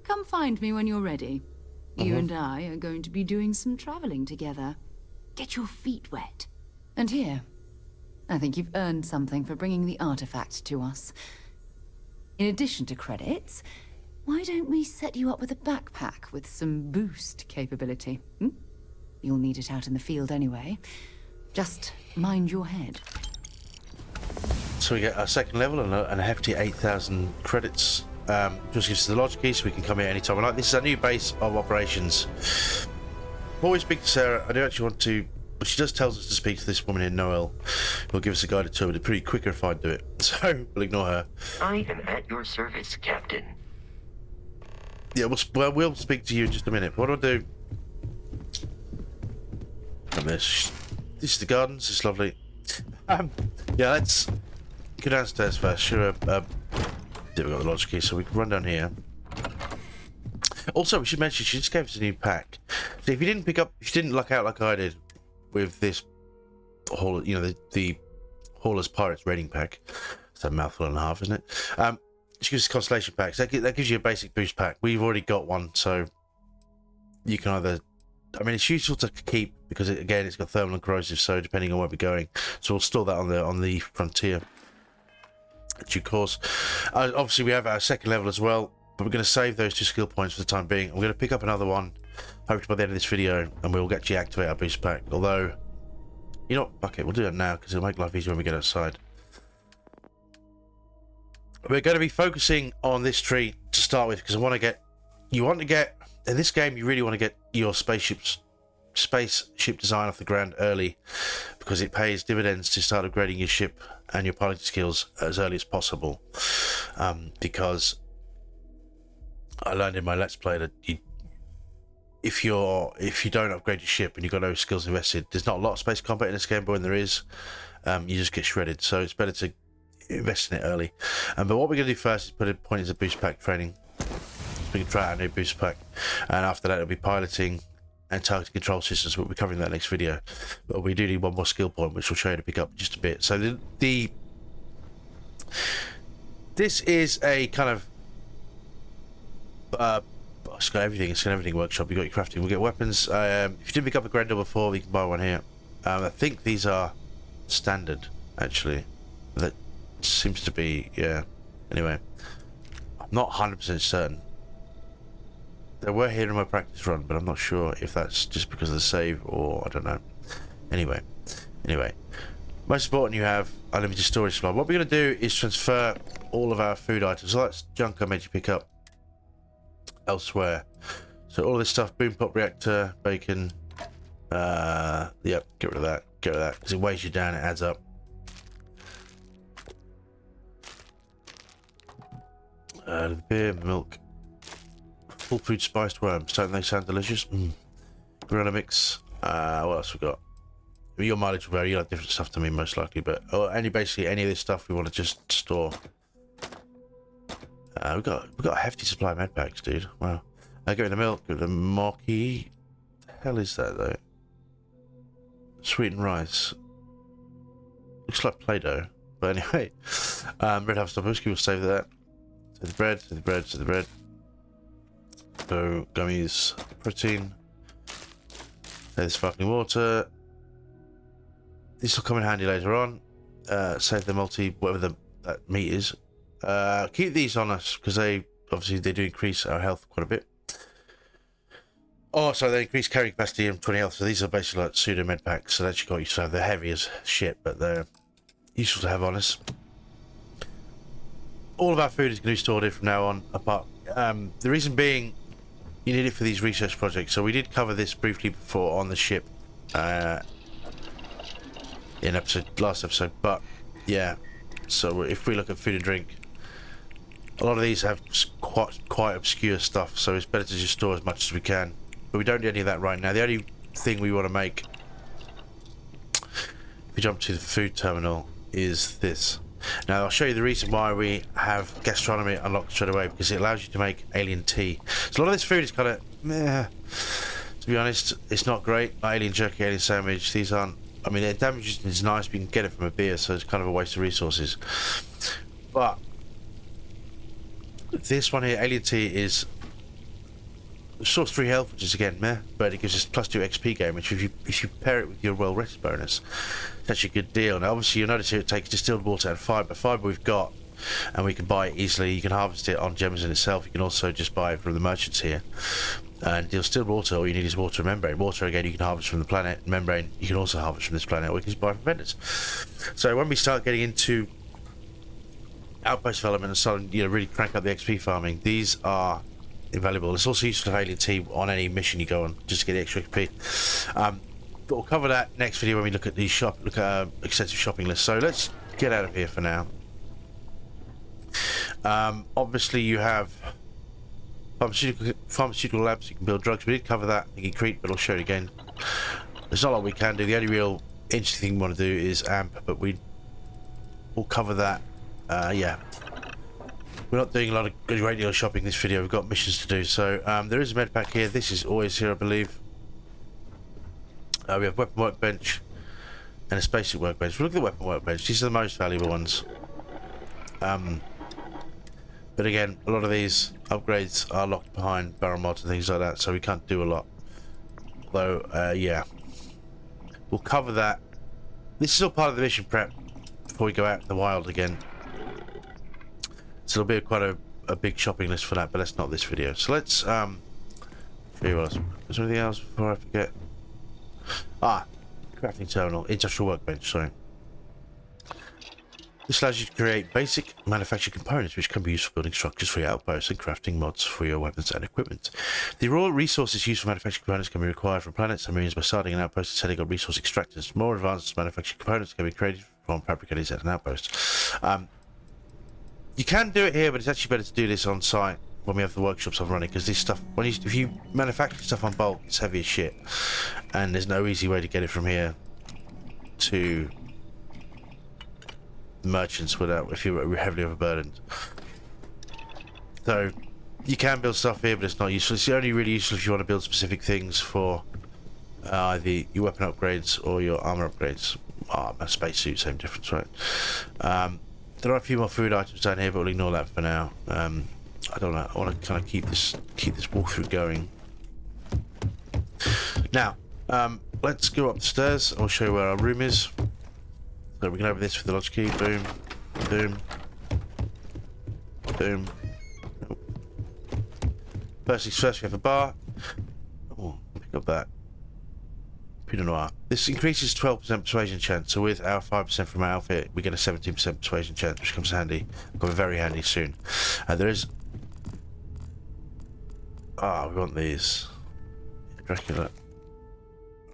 Come find me when you're ready. You and I are going to be doing some traveling together. Get your feet wet. And here, I think you've earned something for bringing the artifact to us. In addition to credits, why don't we set you up with a backpack with some boost capability? You'll need it out in the field anyway. Just mind your head. So we get our second level and a hefty 8,000 credits. Just gives us the lodge key so we can come here anytime we like. This is our new base of operations. Before we speak to Sarah, I do actually want to... But she just tells us to speak to this woman in Noel, who'll give us a guided tour, but it's pretty quicker if I do it. So we'll ignore her. I am at your service, Captain. Yeah, we'll speak to you in just a minute. What I'll do... This is the gardens. It's lovely. Yeah, let's go downstairs first. Sure. Yeah, we got the lodge key, so we can run down here. Also, we should mention she just gave us a new pack. So if you didn't luck out like I did with this haul, the Hauler's Pirates raiding pack. It's a mouthful and a half, isn't it? She gives us Constellation packs. That gives you a basic boost pack. We've already got one, so you can either... I mean, it's useful to keep because it's got thermal and corrosive, so depending on where we're going. So we'll store that on the frontier. In due course. Obviously, we have our second level as well, but we're going to save those 2 skill points for the time being. I'm going to pick up another one, hopefully by the end of this video, and we'll actually activate our boost pack. Although, you know what? Fuck it, we'll do that now because it'll make life easier when we get outside. We're going to be focusing on this tree to start with because in this game, you really want to get your spaceship design off the ground early because it pays dividends to start upgrading your ship and your piloting skills as early as possible. Because I learned in my Let's Play that if you don't upgrade your ship and you've got no skills invested, there's not a lot of space combat in this game, but when there is, you just get shredded. So it's better to invest in it early. But what we're going to do first is put a point into boost pack training. We can try out our new boost pack, and after that it'll be piloting and targeting control systems. We'll be covering that next video, but we do need one more skill point which we'll show you to pick up just a bit. So this is a kind of it's got everything. It's got everything workshop. You got your crafting. We'll get weapons. If you didn't pick up a Grendel before, we can buy one here. I think these are standard actually. That seems to be, yeah. Anyway, I'm not 100% certain. They were here in my practice run, but I'm not sure if that's just because of the save or I don't know. Anyway, most important, you have unlimited storage supply. What we're going to do is transfer all of our food items. So that's junk I made you pick up elsewhere. So all this stuff, boom pop reactor, bacon. Yep, get rid of that. Get rid of that because it weighs you down. It adds up. Beer, milk. Full food spiced worms. Don't they sound delicious? Gorilla mix. What else we got? Your mileage will vary. You like different stuff to me most likely, but basically any of this stuff we want to just store. We've got a hefty supply of med packs, dude. Wow. Get rid of the milk. Get rid of the mocky. The hell is that though? Sweetened rice. Looks like Play-Doh. But anyway, red half stop. We'll save that. To the bread. To the bread. To the bread. So gummies, protein. There's sparkling water. This will come in handy later on. Save the whatever that meat is. Keep these on us because they do increase our health quite a bit. Oh, so they increase carrying capacity and 20 health. So these are basically like pseudo med packs. So that's got you to have. They're heavy as shit, but they're useful to have on us. All of our food is going to be stored here from now on. Apart, the reason being, you need it for these research projects. So we did cover this briefly before on the ship in last episode. But yeah, so if we look at food and drink, a lot of these have quite obscure stuff. So it's better to just store as much as we can. But we don't do any of that right now. The only thing we want to make, if we jump to the food terminal, is this. Now I'll show you the reason why we have gastronomy unlocked straight away, because it allows you to make alien tea. So a lot of this food is kind of meh. To be honest, it's not great. Alien jerky, alien sandwich, these aren't, I mean, their damage is nice, but you can get it from a beer, so it's kind of a waste of resources. But this one here, alien tea, is source 3 health, which is again meh, but it gives us +2 XP gain, which if you pair it with your well rested bonus, it's actually a good deal. Now obviously you'll notice here it takes distilled water and fibre. Fibre we've got, and we can buy it easily. You can harvest it on Gems in itself. You can also just buy it from the merchants here. And distilled water, all you need is water and membrane. Water again you can harvest from the planet. Membrane you can also harvest from this planet, or you can just buy from vendors. So when we start getting into outpost development and starting, you know, really crank up the XP farming, these are invaluable. It's also useful to have alien tea on any mission you go on, just to get the extra XP. But we'll cover that next video when we look at the extensive shopping list. So let's get out of here for now. Obviously you have pharmaceutical labs, you can build drugs. We did cover that, I think, in Crete, but I'll show it again. There's not a lot we can do. The only real interesting thing we want to do is AMP, but we'll cover that. Yeah, we're not doing a great deal of shopping this video. We've got missions to do. So there is a med pack here. This is always here, I believe. We have weapon workbench and a spacesuit workbench. We'll look at the weapon workbench. These are the most valuable ones. But again, a lot of these upgrades are locked behind barrel mods and things like that, so we can't do a lot. Although, yeah, we'll cover that. This is all part of the mission prep before we go out in the wild again. So it'll be quite a big shopping list for that, but that's not this video. So let's show you what else. Is there anything else before I forget? Crafting terminal, industrial workbench, sorry. This allows you to create basic manufactured components which can be used for building structures for your outposts and crafting mods for your weapons and equipment. The raw resources used for manufactured components can be required from planets and marines by starting an outpost and setting up resource extractors. More advanced manufactured components can be created from fabricators at an outpost. You can do it here, but it's actually better to do this on site when we have the workshops up running, because this stuff, if you manufacture stuff on bulk, it's heavy as shit, and there's no easy way to get it from here to merchants without, if you're heavily overburdened. So you can build stuff here, but it's not useful. It's only really useful if you want to build specific things for either your weapon upgrades or your armor upgrades. A spacesuit, same difference, right? There are a few more food items down here, but we'll ignore that for now. I don't know. I want to kind of keep this walkthrough going. Now, let's go upstairs. I'll show you where our room is. So we can open this with the lodge key. Boom, boom, boom. First things first, we have a bar. Oh, pick up that. Pinot Noir. This increases 12% persuasion chance, so with our 5% from our outfit, we get a 17% persuasion chance, which comes handy. Come very handy soon. There is... we want these. Dracula.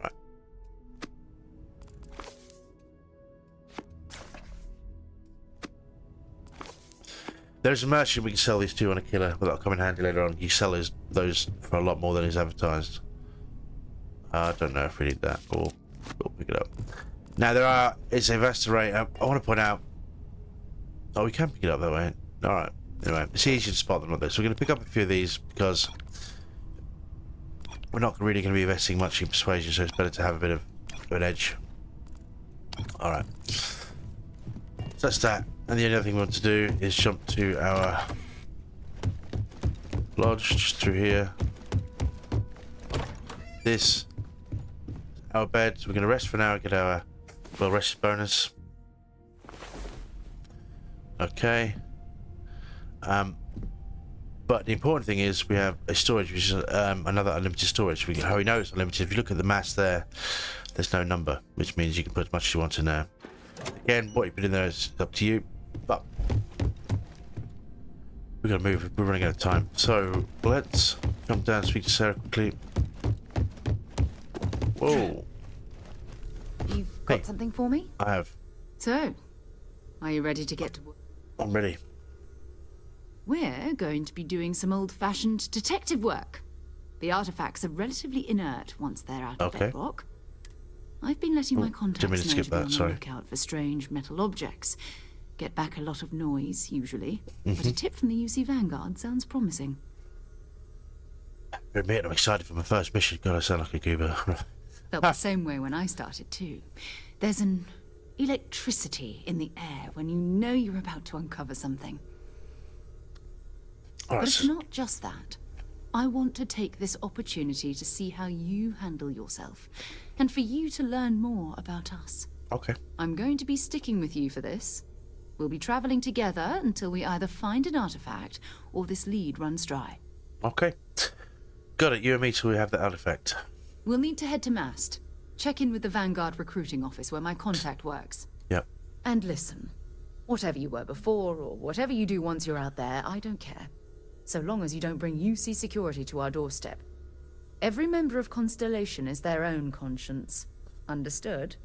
Right. There's a merchant we can sell these to on a killer, but that'll come in handy later on. You sell those for a lot more than is advertised. I don't know if we need that, or we'll pick it up. Now it's a vast array. I want to point out. Oh, we can pick it up that way. All right. Anyway, it's easy to spot them like this. We're going to pick up a few of these because we're not really going to be investing much in persuasion, so it's better to have a bit of an edge. All right. So that's that. And the only other thing we want to do is jump to our lodge, just through here. This. Our bed, so we're going to rest for now and get our well rested bonus. Okay. But the important thing is we have a storage, which is another unlimited storage. How we know it's unlimited, if you look at the mass there, there's no number, which means you can put as much as you want in there. Again, what you put in there is up to you, but we're going to move, we're running out of time. So let's jump down and speak to Sarah quickly. Whoa. You've got something for me? I have. So, are you ready to get to work? I'm ready. We're going to be doing some old-fashioned detective work. The artifacts are relatively inert once they're out of bedrock. I've been letting my contacts know to be on the lookout for strange metal objects. Get back a lot of noise, usually. But a tip from the UC Vanguard sounds promising. Admit, I'm excited for my first mission. God, I sound like a goober. Felt the same way when I started, too. There's an electricity in the air when you know you're about to uncover something. But it's not just that. I want to take this opportunity to see how you handle yourself, and for you to learn more about us. Okay. I'm going to be sticking with you for this. We'll be traveling together until we either find an artifact or this lead runs dry. Okay. Got it. You and me till we have the artifact. We'll need to head to Mast. Check in with the Vanguard recruiting office where my contact works. Yep. And listen, whatever you were before or whatever you do once you're out there, I don't care. So long as you don't bring UC security to our doorstep. Every member of Constellation is their own conscience. Understood?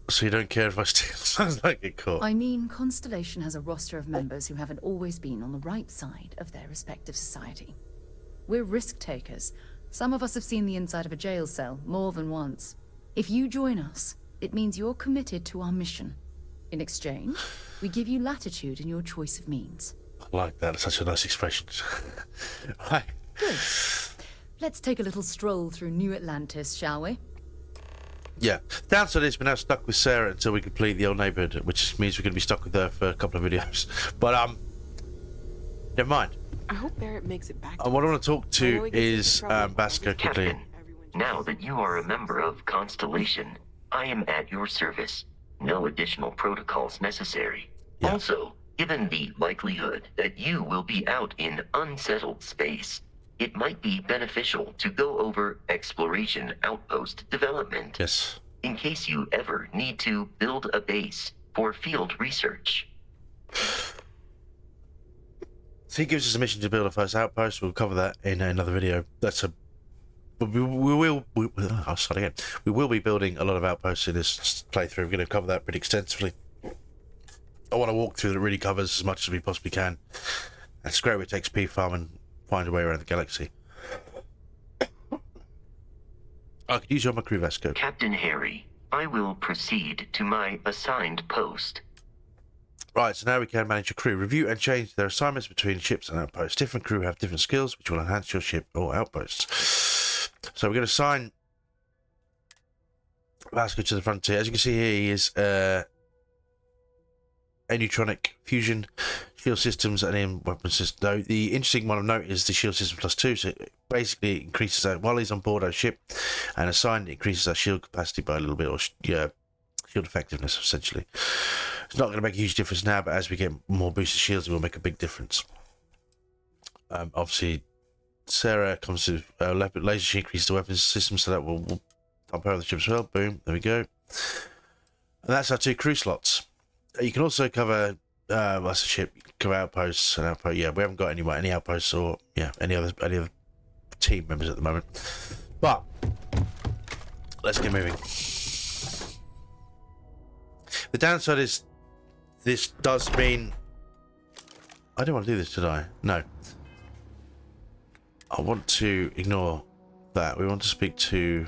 So you don't care if I steal? Sounds like it caught. I mean, Constellation has a roster of members who haven't always been on the right side of their respective society. We're risk takers. Some of us have seen the inside of a jail cell more than once. If you join us, it means you're committed to our mission. In exchange, we give you latitude in your choice of means. I like that. It's such a nice expression. Right. Good. Let's take a little stroll through New Atlantis, shall we? Yeah. Downside is we're now stuck with Sarah until we complete the old neighborhood, which means we're going to be stuck with her for a couple of videos. But, never mind. I hope Barrett makes it back. What I want to talk to is Vasco quickly. Captain, now that you are a member of Constellation, I am at your service. No additional protocols necessary. Yeah. Also, given the likelihood that you will be out in unsettled space, it might be beneficial to go over exploration outpost development. Yes. In case you ever need to build a base for field research. So he gives us a mission to build a first outpost. We'll cover that in another video. That's a. I'll start again. We will be building a lot of outposts in this playthrough. We're going to cover that pretty extensively. I want to walk through that really covers as much as we possibly can. That's great. It takes P-Farm and find a way around the galaxy. I could use you on my crew, Vasco. Captain Harry, I will proceed to my assigned post. Right, so now we can manage your crew. Review and change their assignments between ships and outposts. Different crew have different skills, which will enhance your ship or outposts. So we're going to assign Vasco to the frontier. As you can see here, he is neutronic fusion, shield systems, and in weapon system. Though the interesting one of note is the shield system +2. So it basically increases our, while he's on board our ship and assigned, it increases our shield capacity by a little bit, or shield effectiveness essentially. It's not going to make a huge difference now, but as we get more boosted shields, it will make a big difference. Obviously, Sarah comes to laser. She increases the weapons system, so that will pump out the ship as well. Boom, there we go. And that's our 2 crew slots. You can also cover that's a ship. You can cover outposts and outposts. Yeah, we haven't got any outposts or any other team members at the moment. But let's get moving. The downside is this does mean I didn't want to do this, did I? No. I want to ignore that. We want to speak to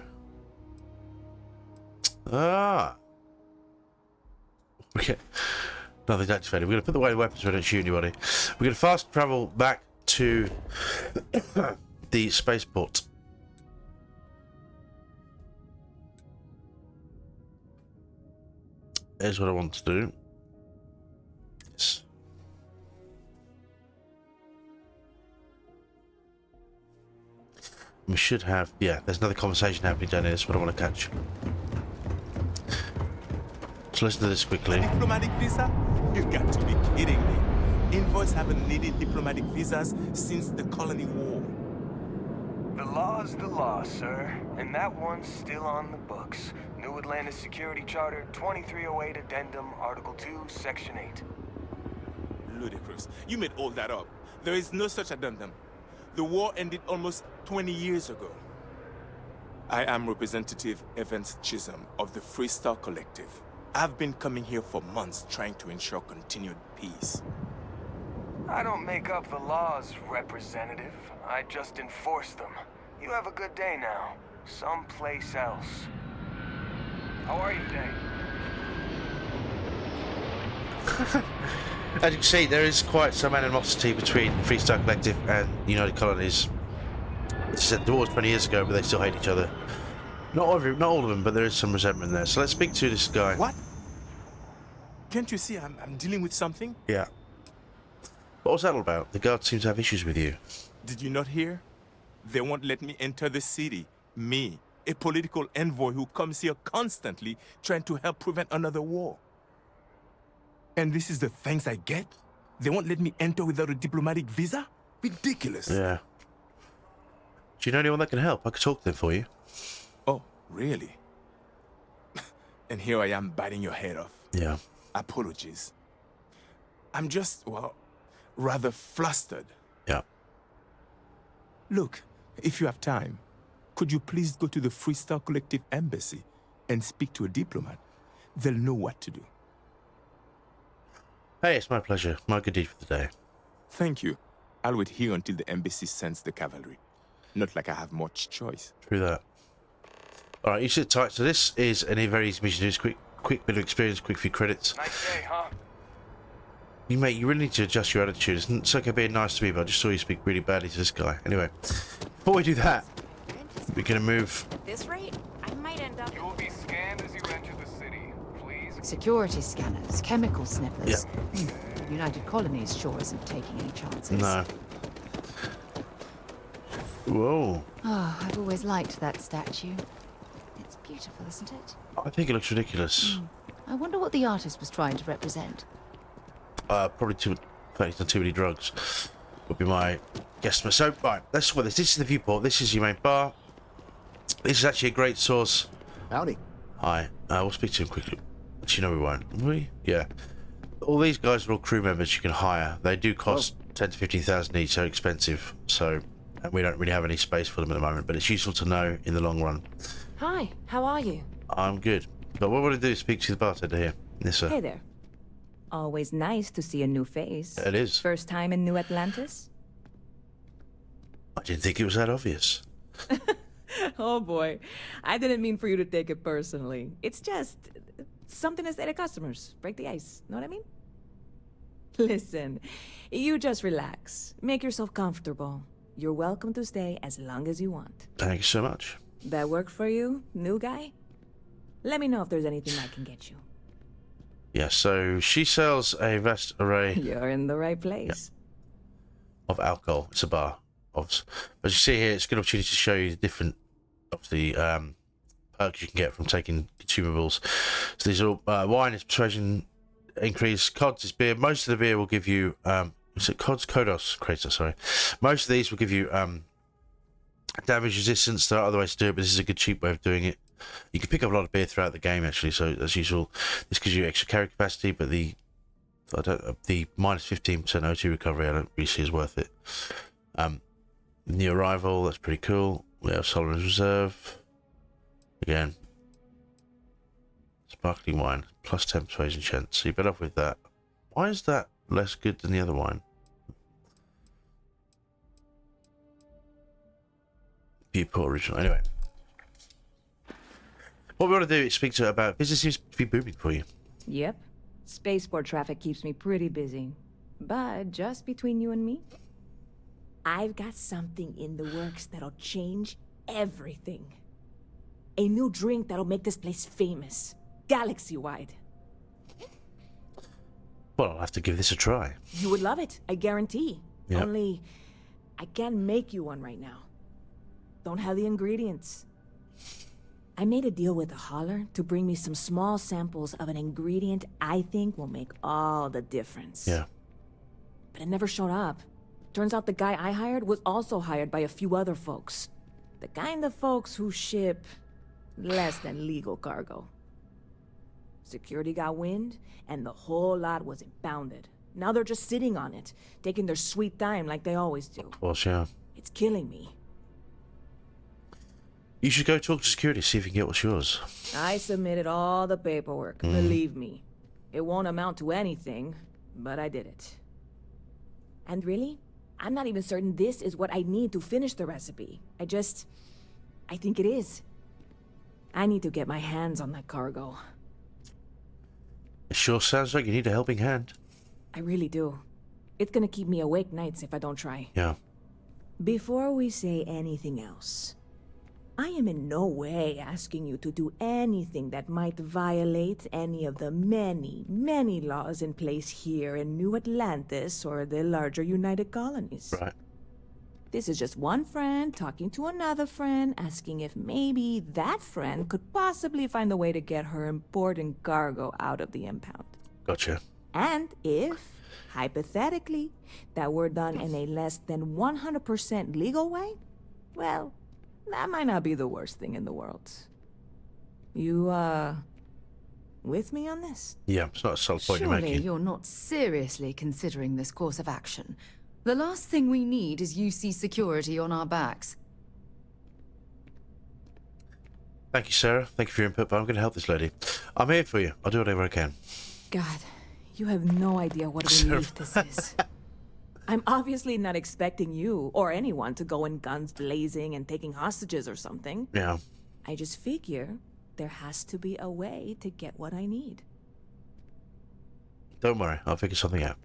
okay. Nothing's activated. We're going to put the away weapons so we don't shoot anybody. We're going to fast travel back to the spaceport. Here's what I want to do. Yes. We should have, there's another conversation happening down here. That's what I want to catch. So listen to this quickly. Diplomatic visa? You got to be kidding me. Envoys haven't needed diplomatic visas since the Colony War. The law's the law, sir. And that one's still on the books. New Atlantis Security Charter 2308 Addendum, Article 2, Section 8. Ludicrous. You made all that up. There is no such addendum. The war ended almost 20 years ago. I am Representative Evans Chisholm of the Freestar Collective. I've been coming here for months trying to ensure continued peace. I don't make up the laws, Representative. I just enforce them. You have a good day now. Someplace else. How are you today? As you can see, there is quite some animosity between Freestar Collective and United Colonies. It's said the war was 20 years ago, but they still hate each other. Not all of them, but there is some resentment there. So let's speak to this guy. What? Can't you see I'm dealing with something? Yeah. What was that all about? The guards seem to have issues with you. Did you not hear? They won't let me enter the city. Me, a political envoy who comes here constantly trying to help prevent another war. And this is the thanks I get? They won't let me enter without a diplomatic visa? Ridiculous. Yeah. Do you know anyone that can help? I could talk to them for you. Oh, really? And here I am biting your head off. Yeah. Apologies. I'm just, well, rather flustered. Yeah. Look, if you have time, could you please go to the Freestar Collective Embassy and speak to a diplomat? They'll know what to do. Hey, it's my pleasure. My good deed for the day. Thank you. I'll wait here until the embassy sends the cavalry. Not like I have much choice. True that. Alright, you sit tight. So this is a very easy mission to do. It's quick bit of experience, quick few credits. Nice day, huh? You really need to adjust your attitude. It's okay being nice to me, but I just saw you speak really badly to this guy. Anyway, before we do that, we're going to move. At this rate, I might end up... You will be scanned as you enter the city. Please. Security scanners, chemical sniffers. Yeah. United Colonies sure isn't taking any chances. No. Whoa. Oh, I've always liked that statue. It's beautiful, isn't it? I think it looks ridiculous. I wonder what the artist was trying to represent. Probably too many drugs would be my guesstimate. So, right, let's this. This is the viewport. This is your main bar. This is actually a great source. Howdy. Hi. We'll speak to him quickly. Actually, no, we won't. Will we? Yeah. All these guys are all crew members you can hire. They do cost 10 to 15,000 each, so expensive. So, and we don't really have any space for them at the moment, but it's useful to know in the long run. Hi, how are you? I'm good. But what I want to do is speak to the bartender here. Yes, sir. Hey there. Always nice to see a new face. It is. First time in New Atlantis? I didn't think it was that obvious. Oh boy. I didn't mean for you to take it personally. It's just something to say to customers. Break the ice. Know what I mean? Listen, you just relax. Make yourself comfortable. You're welcome to stay as long as you want. Thank you so much. That work for you, new guy? Let me know if there's anything I can get you. Yeah, so she sells a vast array. You're in the right place. Yeah, of alcohol. It's a bar, obviously. As you see here, it's a good opportunity to show you the different, obviously, perks you can get from taking consumables. So these are all, wine is persuasion increase, CODS is beer. Most of the beer will give you, is it CODS? Kodos Crater, sorry. Most of these will give you damage resistance. There are other ways to do it, but this is a good cheap way of doing it. You can pick up a lot of beer throughout the game, actually, so as usual, this gives you extra carry capacity, but the minus 15% O2 recovery I don't really see as worth it. New arrival, that's pretty cool. We have Solomon's Reserve. Again. Sparkling wine, plus 10 persuasion chance, so you're better off with that. Why is that less good than the other wine? Viewport original, anyway. What we want to do is speak to her about business seems to be booming for you. Yep. Spaceport traffic keeps me pretty busy. But just between you and me, I've got something in the works that'll change everything. A new drink that'll make this place famous. Galaxy-wide. Well, I'll have to give this a try. You would love it, I guarantee. Yep. Only, I can't make you one right now. Don't have the ingredients. I made a deal with a hauler to bring me some small samples of an ingredient I think will make all the difference. Yeah. But it never showed up. Turns out the guy I hired was also hired by a few other folks. The kind of folks who ship less than legal cargo. Security got wind, and the whole lot was impounded. Now they're just sitting on it, taking their sweet time like they always do. Of course, yeah. It's killing me. You should go talk to security, see if you can get what's yours. I submitted all the paperwork, believe me. It won't amount to anything, but I did it. And really, I'm not even certain this is what I need to finish the recipe. I think it is. I need to get my hands on that cargo. It sure sounds like you need a helping hand. I really do. It's gonna keep me awake nights if I don't try. Yeah. Before we say anything else, I am in no way asking you to do anything that might violate any of the many, many laws in place here in New Atlantis or the larger United Colonies. Right. This is just one friend talking to another friend, asking if maybe that friend could possibly find a way to get her important cargo out of the impound. Gotcha. And if, hypothetically, that were done in a less than 100% legal way, well, that might not be the worst thing in the world. You, with me on this? Yeah, it's not a solid point you're Surely making. you're not seriously considering this course of action. The last thing we need is UC security on our backs. Thank you, Sarah. Thank you for your input, but I'm going to help this lady. I'm here for you. I'll do whatever I can. God, you have no idea what a relief this is. I'm obviously not expecting you or anyone to go in guns blazing and taking hostages or something. Yeah. I just figure there has to be a way to get what I need. Don't worry. I'll figure something out.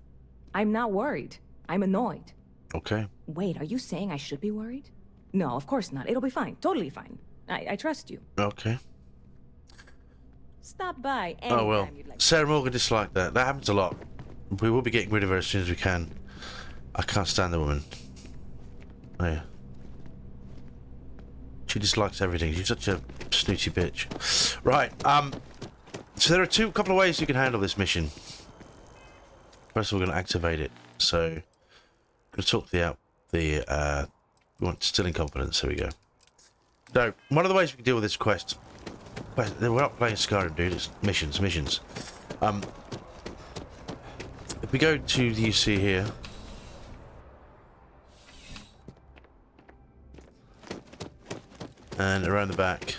I'm not worried. I'm annoyed. Okay. Wait, are you saying I should be worried? No, of course not. It'll be fine. Totally fine. I trust you. Okay. Stop by anytime Oh, well. you'd like. Sarah Morgan disliked that. That happens a lot. We will be getting rid of her as soon as we can. I can't stand the woman. Oh, yeah. She dislikes everything. She's such a snooty bitch. Right. So there are a couple of ways you can handle this mission. First of all, we're going to activate it. So, I'm going to talk we want instilling confidence. There we go. So, one of the ways we can deal with this quest. We're not playing Skyrim, dude. It's missions. If we go to the UC here. And around the back.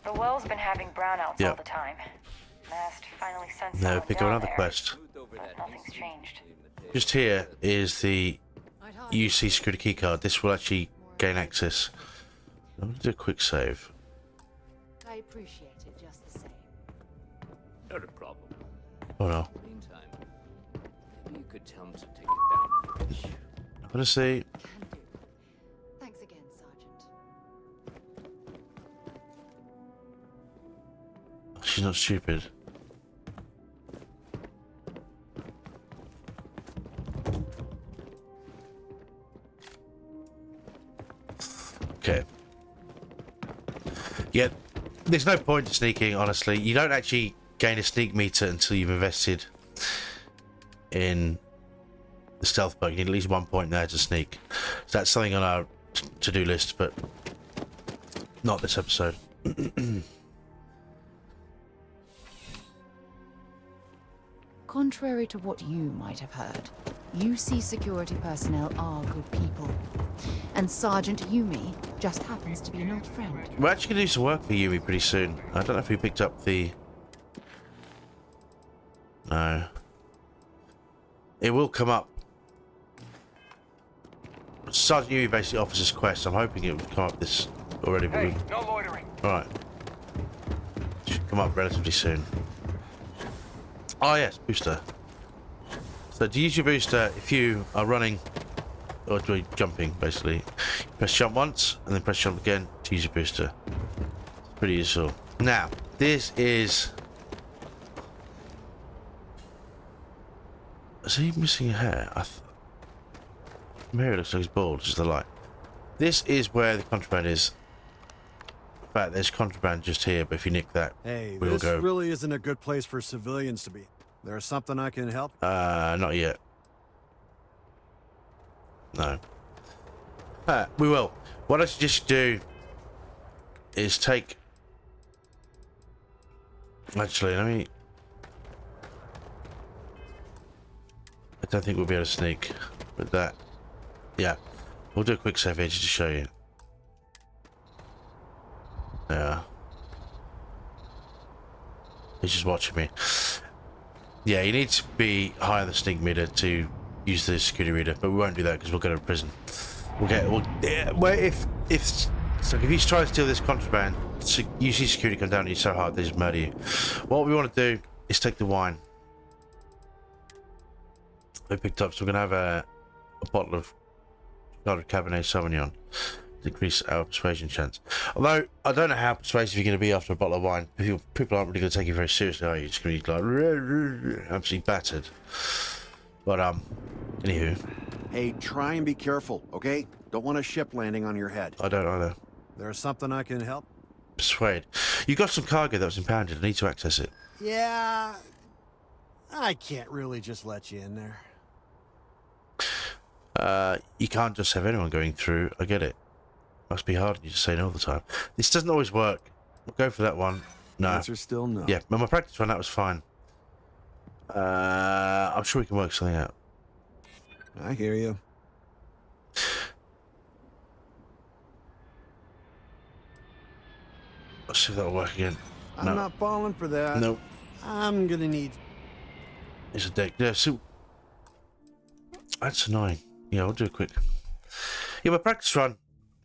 The well's been having brownouts all the time. Mast finally sent someone No, pick up down another there. quest. Nothing's changed. Just here is the UC security keycard. This will actually gain access. I'm going to do a quick save. I appreciate it just the same. Not a problem. Oh no. Meantime, maybe you could tell him to take it down a notch. I'm going to see. Thanks again, Sergeant. She's not stupid. Okay. Yeah, there's no point in sneaking, honestly. You don't actually gain a sneak meter until you've invested in the stealth bug. You need at least 1 point there to sneak. So that's something on our to-do list, but not this episode. Contrary to what you might have heard, UC security personnel are good people. And Sergeant Yumi just happens to be an old friend. We're actually going to do some work for Yumi pretty soon. I don't know if we picked up the... No. It will come up. Sergeant Yumi basically offers this quest. I'm hoping it will come up this already. But Hey, no loitering. Alright. Should come up relatively soon. Oh yes, booster. So to use your booster, if you are running or jumping, basically, press jump once and then press jump again to use your booster. It's pretty useful. Now, this is. Is he missing a hair? From here it looks like he's bald, just the light. This is where the contraband is. In fact, there's contraband just here, but if you nick that, Hey, we'll this go. really isn't a good place for civilians to be. There's something I can help? Not yet. No. We will. What I suggest you do is take... Actually, let me... I don't think we'll be able to sneak with that. Yeah. We'll do a quick save here just to show you. Yeah. He's just watching me. Yeah, you need to be higher than sneak meter to use the security reader, but we won't do that because we'll go to prison. Well, if you try to steal this contraband, UC security come down on you so hard they just murder you. What we want to do let's take the wine. I picked up, so we're gonna have a bottle of Cabernet Sauvignon. Decrease our persuasion chance. Although I don't know how persuasive you're going to be after a bottle of wine. People aren't really going to take you very seriously, are you? Just going to be like absolutely battered. But anywho. Hey, try and be careful, okay? Don't want a ship landing on your head. I don't either. There's something I can help. Persuade. You got some cargo that was impounded. I need to access it. Yeah, I can't really just let you in there. You can't just have anyone going through. I get it. Must be hard. You just say no all the time. This doesn't always work. We'll go for that one. No. Answer still no. Yeah, my practice run that was fine. I'm sure we can work something out. I hear you. Let's see if that'll work again. I'm not falling for that. Nope. I'm gonna need. It's a deck. Yeah, so that's annoying. Yeah, I'll do it quick. Yeah, my practice run.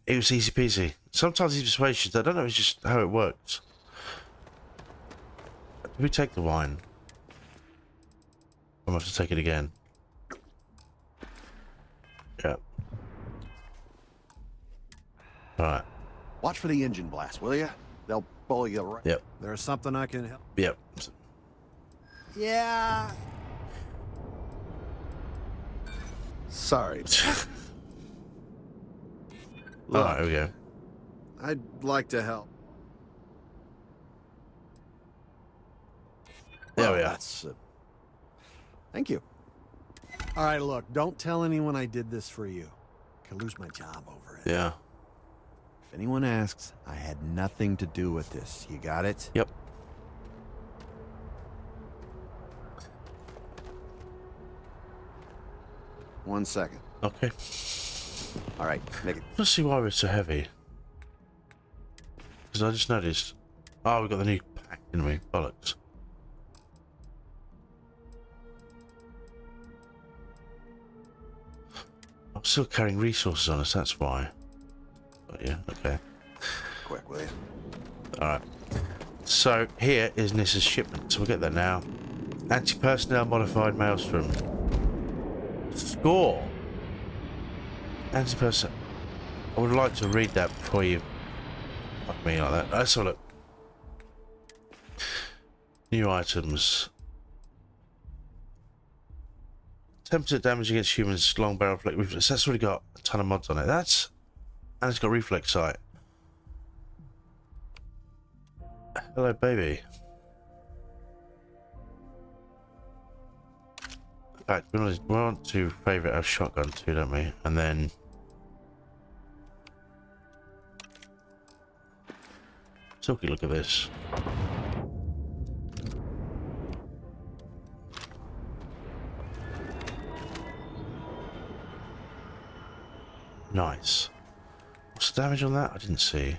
It was easy peasy. Sometimes these persuasions, I don't know, it's just how it works. Did we take the wine? I'm gonna have to take it again. Yeah. Alright. Watch for the engine blast, will you? They'll bully you right. Yep. There's something I can help. Yep. Yeah. Sorry. Alright, here we go. I'd like to help. There we are. That's, thank you. All right, look, don't tell anyone I did this for you. Could lose my job over it. Yeah. If anyone asks, I had nothing to do with this. You got it? Yep. One second. Okay. All right, make it. Let's see why we're so heavy. Because I just noticed. Oh, we got the new pack, didn't we? Bollocks. I'm still carrying resources on us, that's why. Oh, yeah, okay. Quick, will you? Alright. So, here is Nissa's shipment. So we'll get that now. Anti-personnel modified maelstrom. Score! Anti-personnel. I would like to read that before you fuck me like that. Let's have a look. New items. 10% damage against humans, long barrel reflect reflex. That's already got a ton of mods on it. That's... And it's got reflex sight. Hello, baby. In fact, we want to favourite our shotgun too, don't we? And then... Silky, look at this. Nice. What's the damage on that? I didn't see.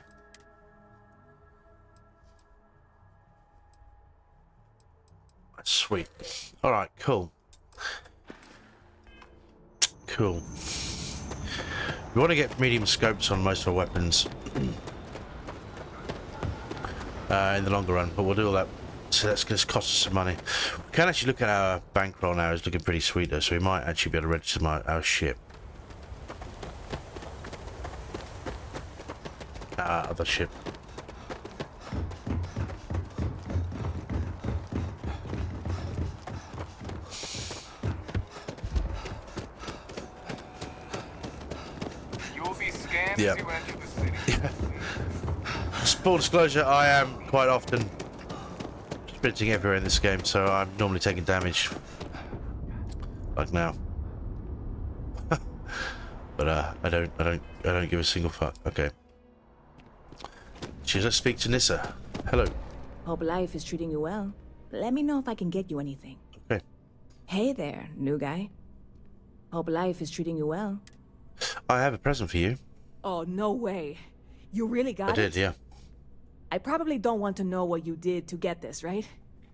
That's sweet. Alright, cool. Cool. We want to get medium scopes on most of our weapons. In the longer run, but we'll do all that. So that's going to cost us some money. We can actually look at our bankroll now. It's looking pretty sweet though, so we might actually be able to register our ship. Other ship. You will be scanned Yeah. as you enter the city. Full disclosure, I am quite often sprinting everywhere in this game, so I'm normally taking damage. Like now. But I don't give a single fuck. Okay. Cheers, let's speak to Nissa. Hello. Hope life is treating you well. Let me know if I can get you anything. Okay. Hey there, new guy. Hope life is treating you well. I have a present for you. Oh, no way. You really got it? I did, yeah. I probably don't want to know what you did to get this, right?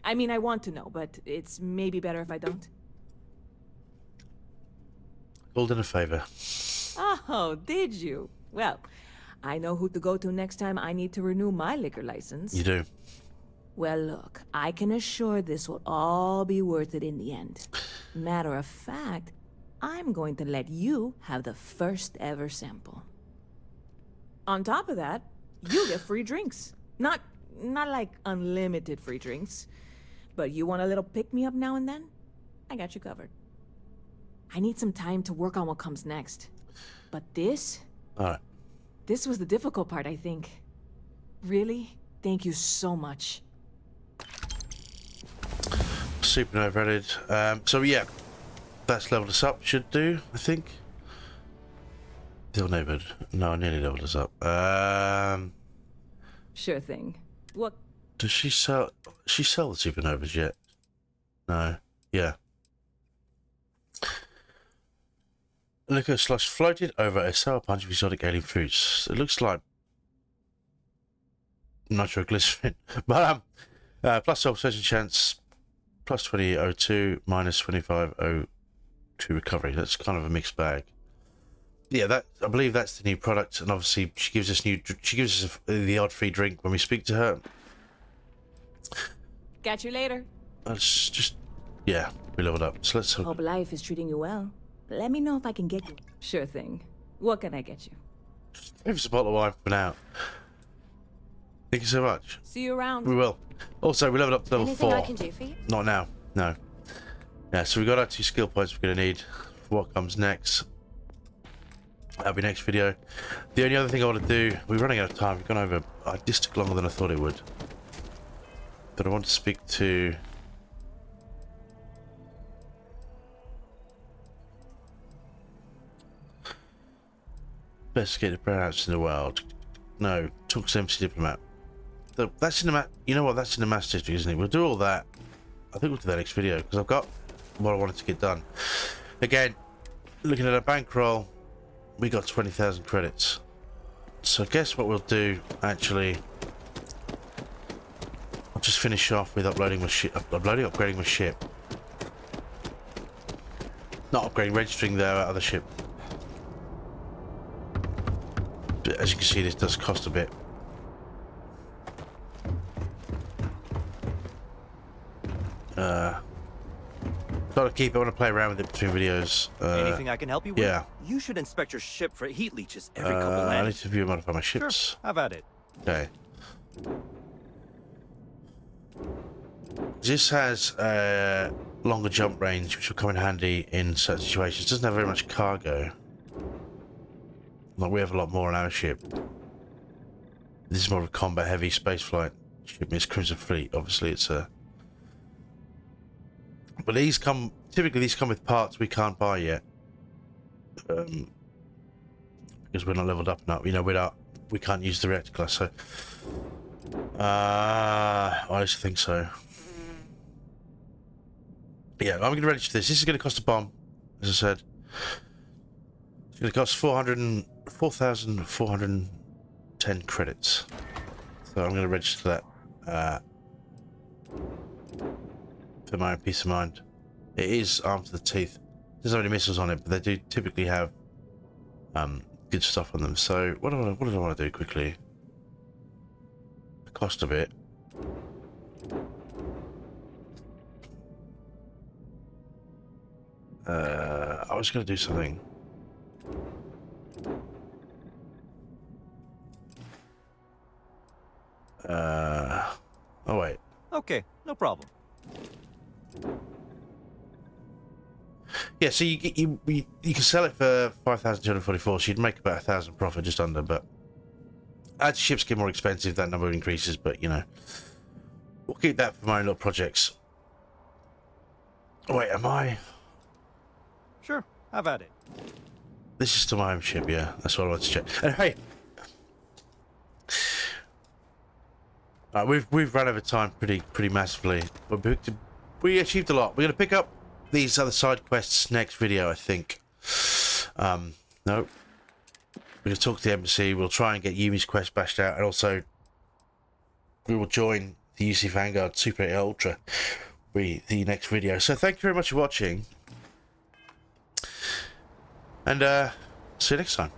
I mean, I want to know, but it's maybe better if I don't. Called in a favor. Oh, did you? Well, I know who to go to next time I need to renew my liquor license. You do. Well, look, I can assure this will all be worth it in the end. Matter of fact, I'm going to let you have the first ever sample. On top of that, you get free drinks. Not like unlimited free drinks, but you want a little pick-me-up now and then? I got you covered. I need some time to work on what comes next. But this? Alright. This was the difficult part, I think. Really? Thank you so much. Supernova added. So yeah, that's leveled us up. Should do, I think. Still neighborhood. No, I nearly leveled us up. Sure thing. What? Does she sell? She sell the supernovas yet? No. Yeah. Liquor slush floated over a sour punch of exotic alien fruits. It looks like nitroglycerin, but plus 12% chance, plus 2002, minus 2502 recovery. That's kind of a mixed bag. Yeah, that I believe that's the new product, and obviously she gives us the odd free drink when we speak to her. Catch you later. Let's just, yeah, we leveled up. So let's hope life is treating you well. Let me know if I can get you. Sure thing. What can I get you? Give us a bottle of wine for now. Thank you so much. See you around. We will. Also, we leveled up to level Anything 4. I can do for you? Not now. No. Yeah, so we got our 2 skill points we're going to need for what comes next. That'll be next video. The only other thing I want to do, we're running out of time. We've gone over. This took longer than I thought it would. But I want to speak to. Investigative brownouts in the world. No, talks to embassy diplomat. That's in the you know what? That's in the mass district, isn't it? We'll do all that. I think we'll do that next video because I've got what I wanted to get done. Again, looking at our bankroll, we got 20,000 credits. So I guess what we'll do actually, I'll just finish off with upgrading my ship. Not upgrading, registering the other ship. But as you can see, this does cost a bit. Gotta keep it. I want to play around with it between videos. Anything I can help you with? Yeah. You should inspect your ship for heat leeches every couple I need landings. to view and modify my ships. Sure, have at it. Okay. This has longer jump range, which will come in handy in certain situations. It doesn't have very much cargo. Like we have a lot more on our ship. This is more of a combat-heavy spaceflight ship. It's Crimson Fleet. Obviously, it's a. But these come with parts we can't buy yet, because we're not leveled up enough. You know, we can't use the reactor class. So, I also think so. Yeah, I'm going to register this. This is going to cost a bomb, as I said. It's going to cost 4,410 credits. So I'm going to register that for my own peace of mind. It is armed to the teeth. There's not many missiles on it, but they do typically have good stuff on them. So what did I want to do quickly? The cost of it. I was going to do something. Oh wait. Okay, no problem. Yeah, so you can sell it for 5,244, so you'd make about 1,000 profit, just under. But as ships get more expensive, that number increases. But you know, we'll keep that for my own little projects. Wait, am I? Sure, have at it. This is still my home ship, yeah. That's what I want to check. And hey, we've run over time pretty massively, but we achieved a lot. We're gonna pick up these other side quests next video, I think. No, we're gonna talk to the embassy. We'll try and get Yumi's quest bashed out, and also we will join the UC Vanguard Super 8 Ultra. The next video. So thank you very much for watching, and see you next time.